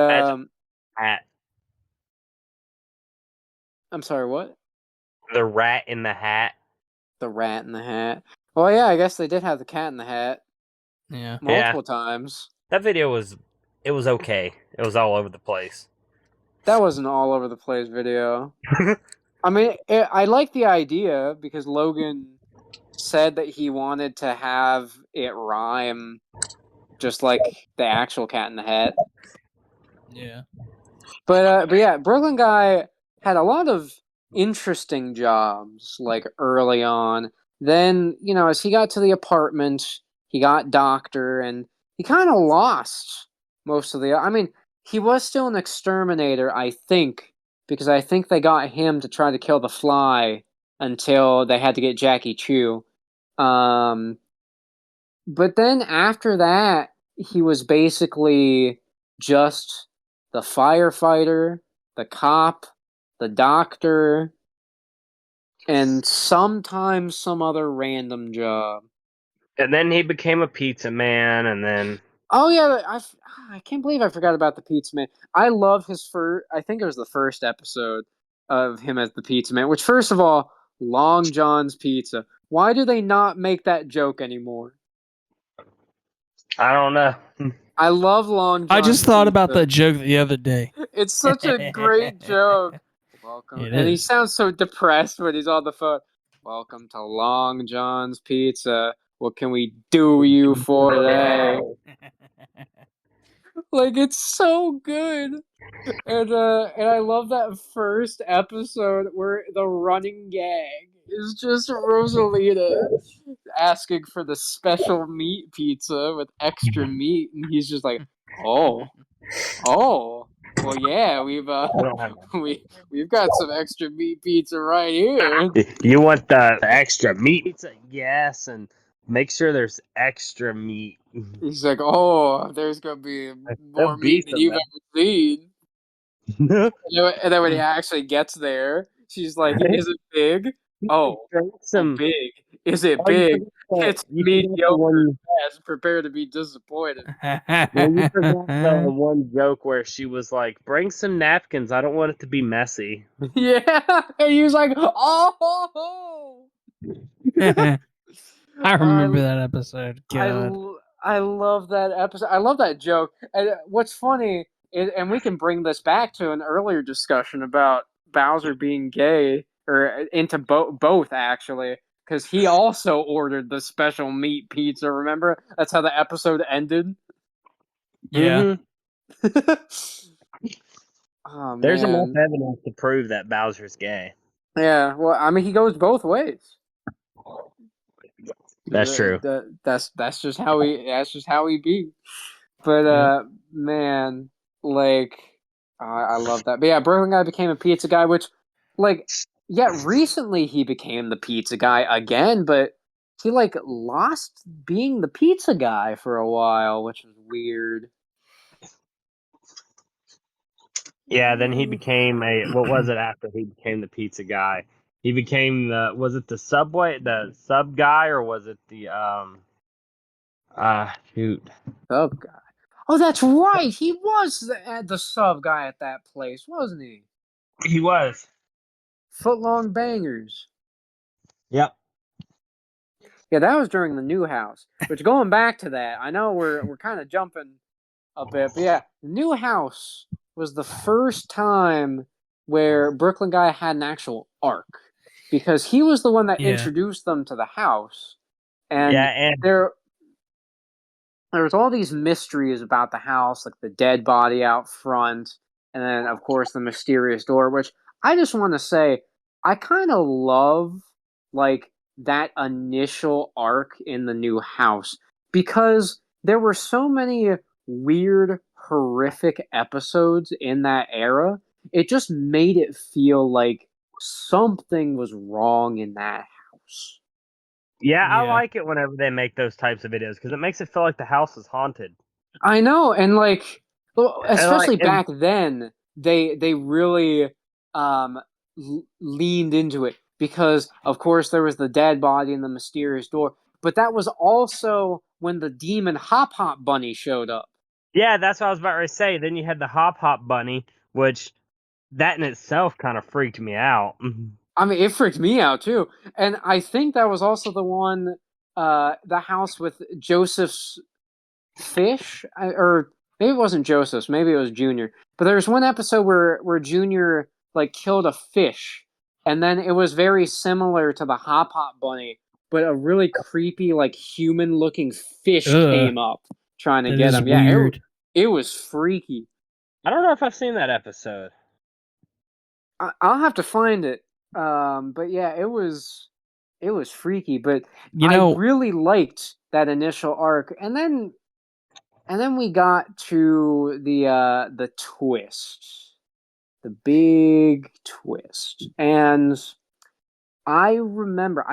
Hat. I'm sorry, what? The Rat in the Hat. The Rat in the Hat. Well, yeah, I guess they did have the Cat in the Hat. Yeah. Multiple times. That video was okay. It was all over the place. That was an all over the place video. I mean, I like the idea because Logan said that he wanted to have it rhyme just like the actual Cat in the Hat. Yeah. But yeah, Brooklyn Guy had a lot of interesting jobs like early on. Then, as he got to the apartment, he got doctor, and he kind of lost most of the. I mean, he was still an exterminator, I think, because I think they got him to try to kill the Fly until they had to get Jackie Chu. But then after that, he was basically just the firefighter, the cop, the doctor, and sometimes some other random job. And then he became a pizza man, and then Oh yeah, I can't believe I forgot about the Pizza Man. I love his first. I think it was the first episode of him as the Pizza Man. Which, first of all, Long John's Pizza. Why do they not make that joke anymore? I don't know. I love Long John's I just thought about Pizza. that joke the other day. It's such a great joke. Welcome. It And he is. sounds so depressed when he's on the phone. Welcome to Long John's Pizza. What can we do you for today? Like, it's so good. And I love that first episode where the running gag is just Rosalita asking for the special meat pizza with extra meat, and he's just like, oh, well, yeah, we've I don't have we've got some extra meat pizza right here. You want the extra meat pizza? Yes, and make sure there's extra meat. He's like, oh, there's gonna be more be meat than some, you've man. ever seen. And then when he actually gets there, she's like, is it big? Oh, Some. big. Is it Oh, you big? forgot It's you forgot the mediocre one. best. Prepare to be disappointed. Well, you forgot the one joke where she was like, "Bring some napkins. I don't want it to be messy." Yeah. And he was like, oh. I remember that episode. God. I love that episode. I love that joke. And what's funny is, and we can bring this back to an earlier discussion about Bowser being gay or into both actually, because he also ordered the special meat pizza. Remember? That's how the episode ended. Yeah. Oh There's enough man. evidence to prove that Bowser's gay. Yeah. Well, I mean, he goes both ways. That's true. That's just how he be. But Yep. man, like I love that. But yeah, Brooklyn Guy became a pizza guy, which like recently he became the pizza guy again, but he like lost being the pizza guy for a while, which was weird. Yeah, then he became what was it after he became the pizza guy? He became was it the the sub guy, or was it the shoot. Sub guy. Oh, that's right. He was the sub guy at that place, wasn't he? He was. Footlong Bangers. Yep. Yeah, that was during the new house. Which, going back to that, I know we're kind of jumping a bit, but yeah, the new house was the first time where Brooklyn Guy had an actual arc, because he was the one that introduced them to the house, and there was all these mysteries about the house, like the dead body out front, and then of course the mysterious door. Which I just want to say, I kind of love like that initial arc in the new house, because there were so many weird, horrific episodes in that era. It just made it feel like something was wrong in that house. Yeah, I like it whenever they make those types of videos, because it makes it feel like the house is haunted. I know, and like, especially back then, they really leaned into it, because of course there was the dead body and the mysterious door, but that was also when the demon Hop Hop Bunny showed up. Yeah, that's what I was about to say. Then you had the Hop Hop Bunny, which that in itself kind of freaked me out. I mean, it freaked me out too, and I think that was also the one, the house with Joseph's fish, or maybe it wasn't Joseph's, maybe it was Junior. But there was one episode where Junior like killed a fish, and then it was very similar to the Hop Hop Bunny, but a really creepy, like human looking fish came up trying to That get is him. Yeah, weird. it was freaky. I don't know if I've seen that episode. I'll have to find it. But yeah, it was freaky. But You I know, really liked that initial arc, and then we got to the twist, the big twist, and I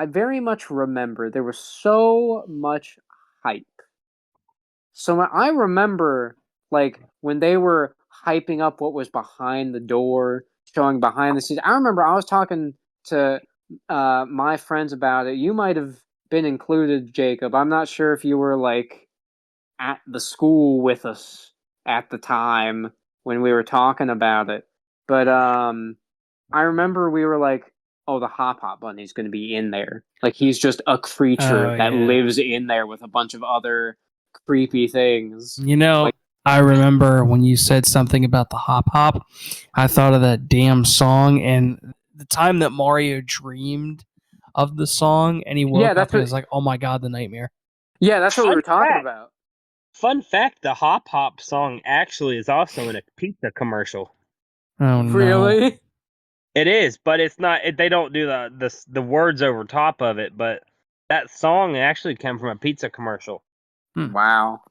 very much remember there was so much hype. So I remember, like, when they were hyping up what was behind the door, showing behind the scenes. I remember I was talking to my friends about it. You might have been included, Jacob. I'm not sure if you were, like, at the school with us at the time when we were talking about it. But I remember we were like, oh, the Hop Hop Bunny's going to be in there. Like, he's just a creature oh that yeah. lives in there with a bunch of other creepy things. You know, Like, I remember when you said something about the hop hop, I thought of that damn song and the time that Mario dreamed of the song and he yeah, woke up and was like, "Oh my god, the nightmare." that's what we were talking fact. about. Fun fact: the Hop Hop song actually is also in a pizza commercial. Oh no. Really? It is, but it's not. They don't do the words over top of it. But that song actually came from a pizza commercial. Wow.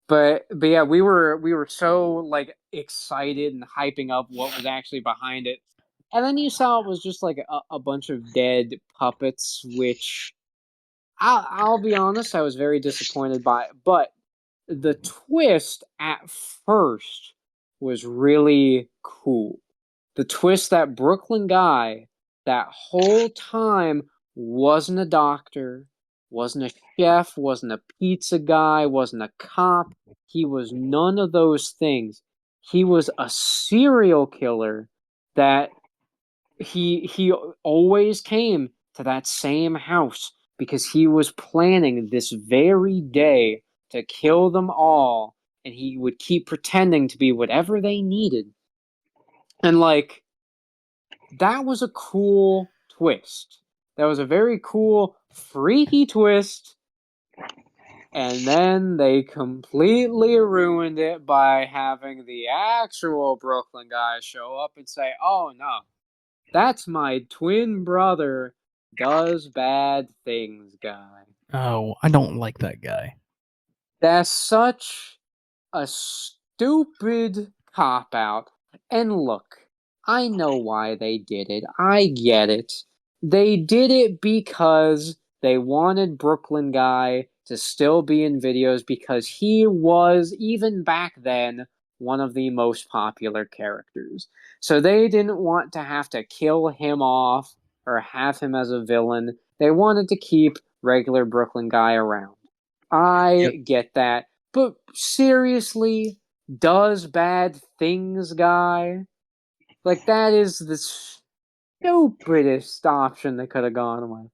But yeah, we were so, like, excited and hyping up what was actually behind it. And then you saw it was just like a bunch of dead puppets, which I'll be honest, I was very disappointed by. But the twist at first was really cool. The twist that Brooklyn guy that whole time wasn't a doctor, wasn't a chef, wasn't a pizza guy, wasn't a cop. He was none of those things. He was a serial killer that he always came to that same house because he was planning this very day to kill them all, and he would keep pretending to be whatever they needed. And, like, that was a cool twist. That was a very cool, freaky twist. And then they completely ruined it by having the actual Brooklyn guy show up and say, oh no, that's my twin brother, does bad things guy. Oh, I don't like that guy. That's such a stupid cop out. And look, I know why they did it. I get it. They did it because they wanted Brooklyn Guy to still be in videos because he was, even back then, one of the most popular characters. So they didn't want to have to kill him off or have him as a villain. They wanted to keep regular Brooklyn Guy around. I get that. But seriously, does bad things guy? Like, that is the stupidest option they could have gone with.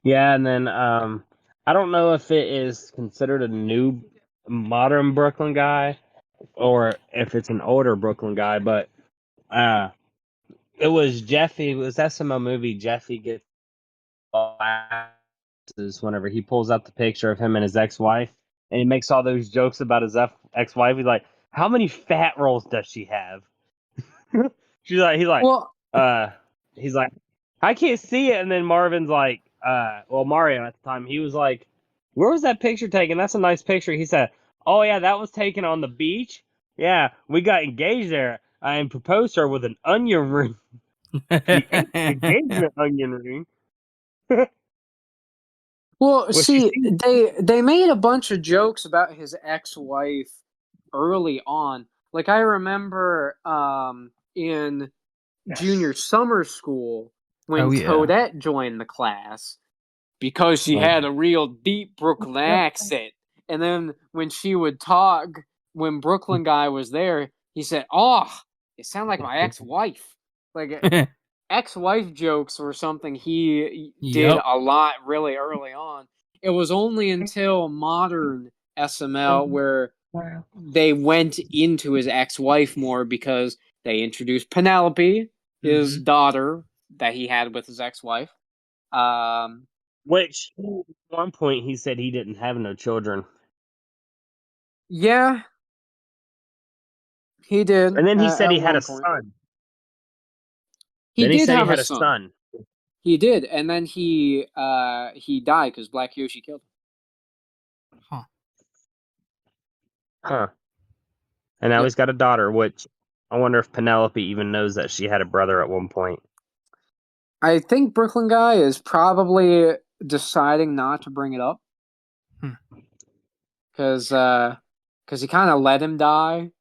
Yeah, and then I don't know if it is considered a new modern Brooklyn guy or if it's an older Brooklyn guy, but it was Jeffy. It was SML movie. Jeffy gets glasses whenever he pulls out the picture of him and his ex-wife, and he makes all those jokes about his ex-wife. He's like, "How many fat rolls does she have?" Well, He's like, "I can't see it." And then Marvin's like, Mario at the time, he was like, "Where was that picture taken? That's a nice picture." He said, "Oh yeah, that was taken on the beach. Yeah, we got engaged there. I proposed to her with an onion ring." The engagement onion ring. well, Well, she see, seemed they made a bunch of jokes about his ex-wife early on. Like, I remember in junior summer school when Oh yeah. Toadette joined the class because she had a real deep Brooklyn accent. And then when she would talk, when Brooklyn guy was there, he said, "Oh, it sounded like my ex-wife." Like, ex-wife jokes were something he did Yep. a lot really early on. It was only until modern SML where they went into his ex-wife more because they introduced Penelope, his daughter that he had with his ex-wife. Which at one point he said he didn't have no children, Yeah, he did. and then he said At he had one a point, son. he Then he did said he have a had a son. son. He did, and then he died because Black Yoshi killed him. Huh. And now Yep. he's got a daughter, which I wonder if Penelope even knows that she had a brother at one point. I think Brooklyn Guy is probably deciding not to bring it up because he kind of let him die.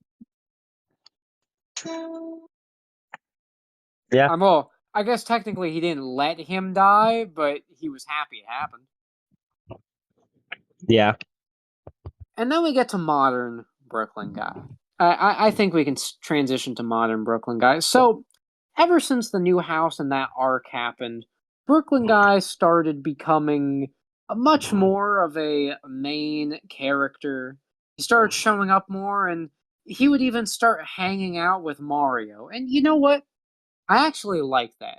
Yeah. Well, I guess technically he didn't let him die, but he was happy it happened. Yeah. And then we get to modern Brooklyn Guy. I think we can transition to modern Brooklyn Guy. So, ever since the new house and that arc happened, Brooklyn Guy started becoming much more of a main character. He started showing up more, and he would even start hanging out with Mario. And you know what? I actually like that.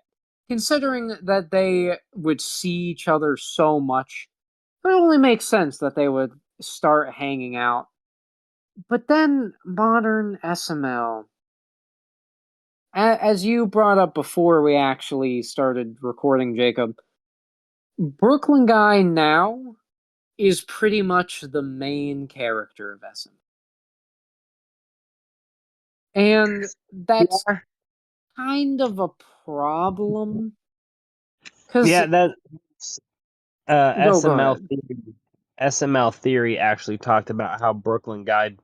Considering that they would see each other so much, it only makes sense that they would start hanging out. But then modern SML, as you brought up before we actually started recording, Jacob, Brooklyn Guy now is pretty much the main character of SML. And that's kind of a problem. Yeah, that Go SML ahead. theory, SML theory actually talked about how Brooklyn Guy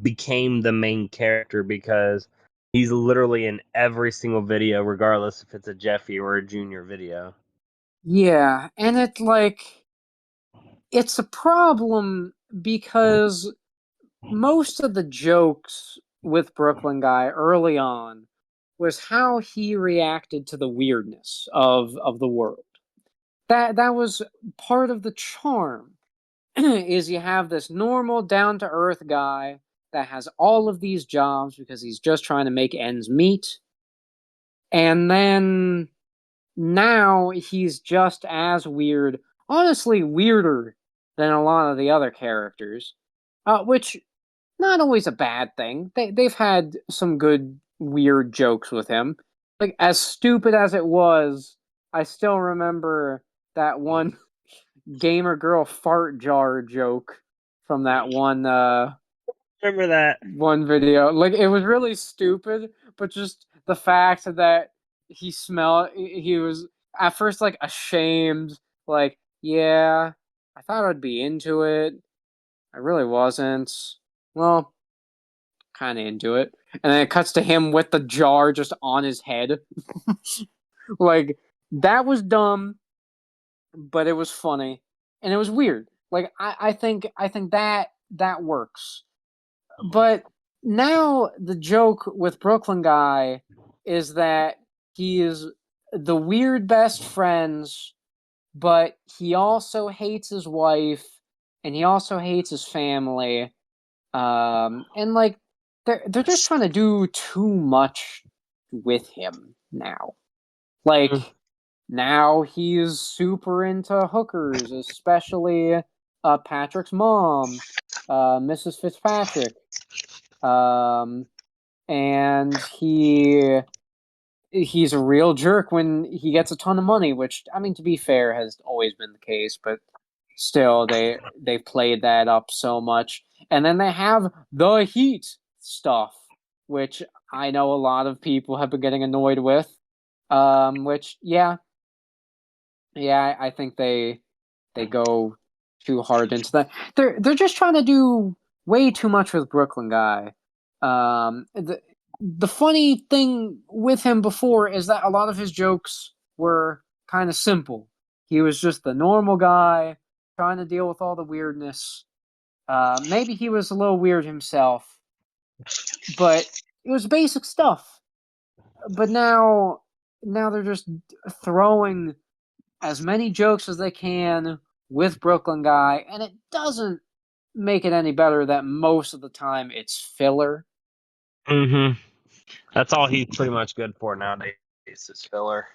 became the main character because he's literally in every single video, regardless if it's a Jeffy or a Junior video. Yeah, and it's a problem because most of the jokes with Brooklyn Guy early on was how he reacted to the weirdness of the world. That was part of the charm. Is you have this normal down to earth guy that has all of these jobs because he's just trying to make ends meet. And then now he's just as weird, honestly weirder than a lot of the other characters, which not always a bad thing. They've had some good weird jokes with him. Like as stupid as it was, I still remember that one gamer girl fart jar joke from that Remember that? one video. Like it was really stupid, but just the fact that he was at first like ashamed, like, yeah, I thought I'd be into it. I really wasn't. Well, kind of into it. And then it cuts to him with the jar just on his head. Like that was dumb, but it was funny and it was weird. Like I think that works. But now the joke with Brooklyn Guy is that he is the weird best friends, but he also hates his wife and he also hates his family. And like they're just trying to do too much with him now. Like now he's super into hookers, especially Patrick's mom, Mrs. Fitzpatrick. Um, and he's a real jerk when he gets a ton of money, which I mean to be fair has always been the case, but still they've played that up so much. And then they have the heat stuff, which I know a lot of people have been getting annoyed with. Which I think they go too hard into that. They're just trying to do way too much with Brooklyn Guy. The funny thing with him before is that a lot of his jokes were kind of simple. He was just the normal guy trying to deal with all the weirdness. Maybe he was a little weird himself, but it was basic stuff. But now they're just throwing as many jokes as they can with Brooklyn Guy, and it doesn't make it any better that most of the time it's filler. Mm-hmm. That's all he's pretty much good for nowadays is filler.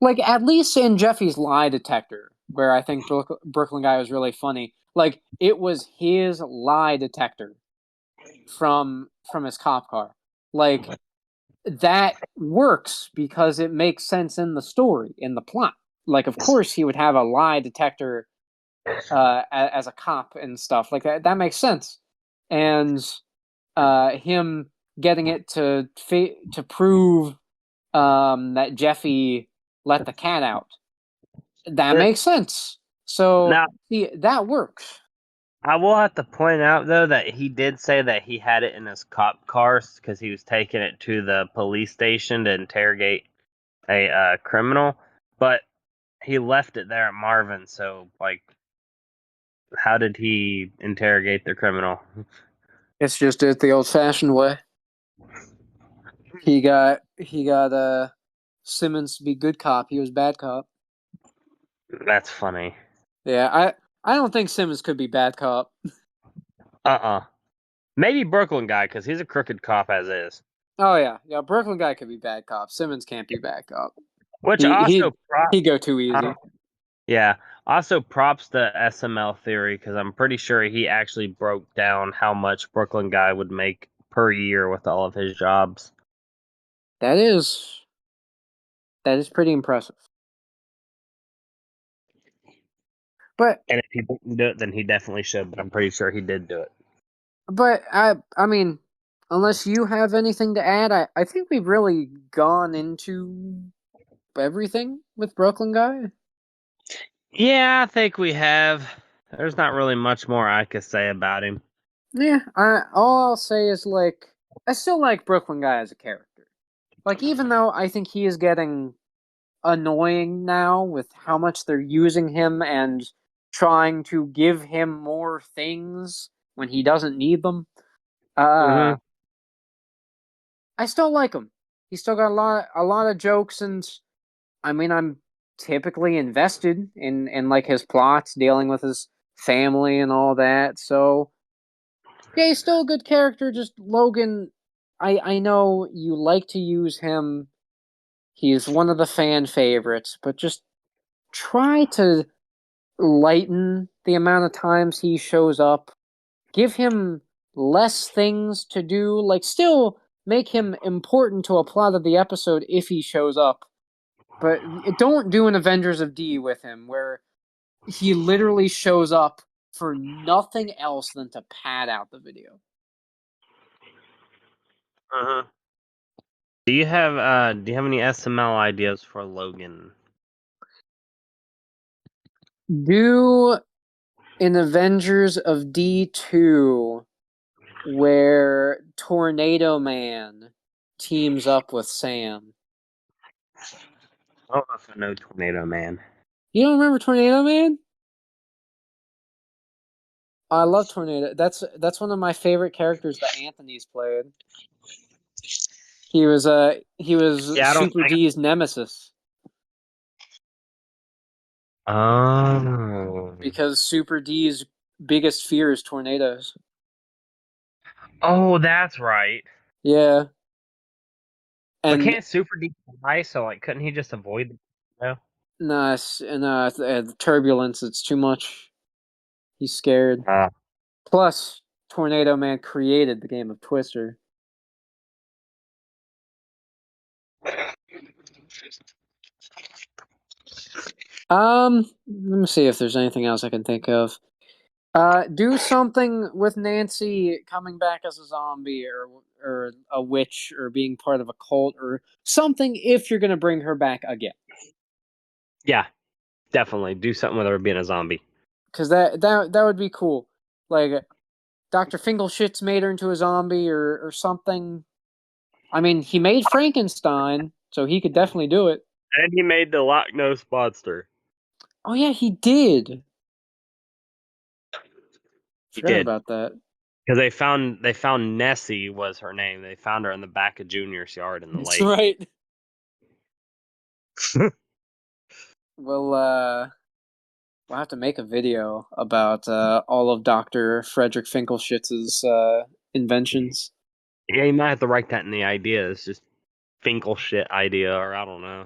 Like, at least in Jeffy's lie detector, where I think Brooklyn Guy was really funny. Like, it was his lie detector from his cop car. Like, that works because it makes sense in the story, in the plot. Like, of course he would have a lie detector as a cop and stuff like that. That makes sense. And him getting it to prove that Jeffy let the cat out, that makes sense. So Now, see, that works. I will have to point out, though, that he did say that he had it in his cop car because he was taking it to the police station to interrogate a criminal, but he left it there at Marvin, so, like, how did he interrogate the criminal? It's just it the old-fashioned way. He got Simmons to be good cop. He was bad cop. That's funny. Yeah, I don't think Simmons could be bad cop. Maybe Brooklyn Guy, because he's a crooked cop as is. Oh yeah. Brooklyn Guy could be bad cop. Simmons can't be bad cop. Which also He'd go too easy. Yeah. Also props to SML Theory, because I'm pretty sure he actually broke down how much Brooklyn Guy would make per year with all of his jobs. That is pretty impressive. But And if he didn't do it, then he definitely should. But I'm pretty sure he did do it. But I mean, unless you have anything to add, I think we've really gone into everything with Brooklyn Guy. Yeah, I think we have. There's not really much more I could say about him. Yeah, all I'll say is, like, I still like Brooklyn Guy as a character. Like, even though I think he is getting annoying now with how much they're using him and trying to give him more things when he doesn't need them. I still like him. He's still got a lot of jokes, and I mean, I'm typically invested in like his plots, dealing with his family and all that. So yeah, he's still a good character. Just Logan, I know you like to use him. He's one of the fan favorites, but just try to lighten the amount of times he shows up. Give him less things to do. Like, still make him important to a plot of the episode if he shows up. But don't do an Avengers of D with him, where he literally shows up for nothing else than to pad out the video. Do you have any SML ideas for Logan? Do an Avengers of D2 where Tornado Man teams up with Sam. I don't know if I know Tornado Man. You don't remember Tornado Man? I love Tornado. That's one of my favorite characters that Anthony's played. He was Super D's nemesis. Oh. Because Super D's biggest fear is tornadoes. Oh, that's right. Yeah. But And can't Super D fly? So like, couldn't he just avoid the tornado? the turbulence, it's too much. He's scared. Plus, Tornado Man created the game of Twister. Let me see if there's anything else I can think of. Do something with Nancy coming back as a zombie or a witch or being part of a cult or something if you're gonna bring her back again. Yeah, definitely do something with her being a zombie. Because that would be cool. Like, Dr. Finkelshitz made her into a zombie or something. I mean, he made Frankenstein, so he could definitely do it. And he made the Loch Ness Monster. Oh yeah, he did. He Forgot did about that. because they found Nessie was her name. They found her in the back of Junior's yard in the That's lake. right. Well, we'll have to make a video about all of Dr. Frederick Finkelshitz's inventions. Yeah, you might have to write that in the idea. It's just Finkel shit idea, or I don't know.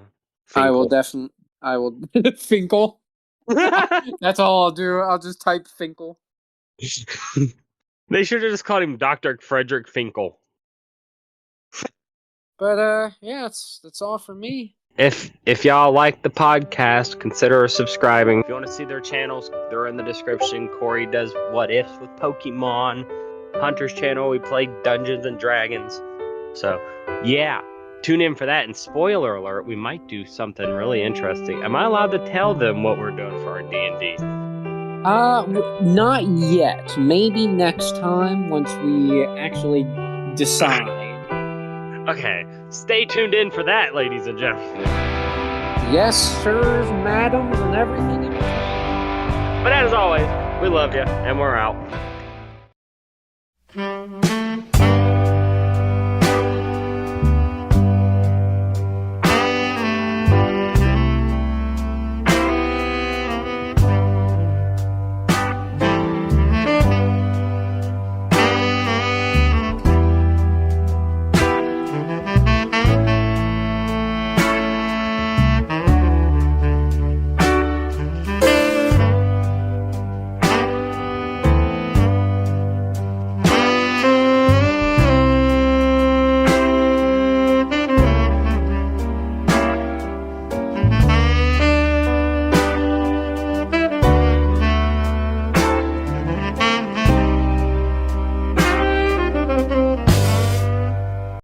I will definitely. I will Finkel. That's all I'll do. I'll just type Finkel. They should have just called him Dr. Frederick Finkel. But yeah, that's all for me. If y'all like the podcast, consider subscribing. If you want to see their channels, they're in the description. Corey does What Ifs with Pokemon. Hunter's channel, we play Dungeons and Dragons. So, yeah, tune in for that. And spoiler alert, we might do something really interesting. Am I allowed to tell them what we're doing for our D&D? Not yet. Maybe next time once we actually decide. Okay, stay tuned in for that, ladies and gentlemen. Yes, sirs, madams, and everything in between. But as always, we love you, and we're out.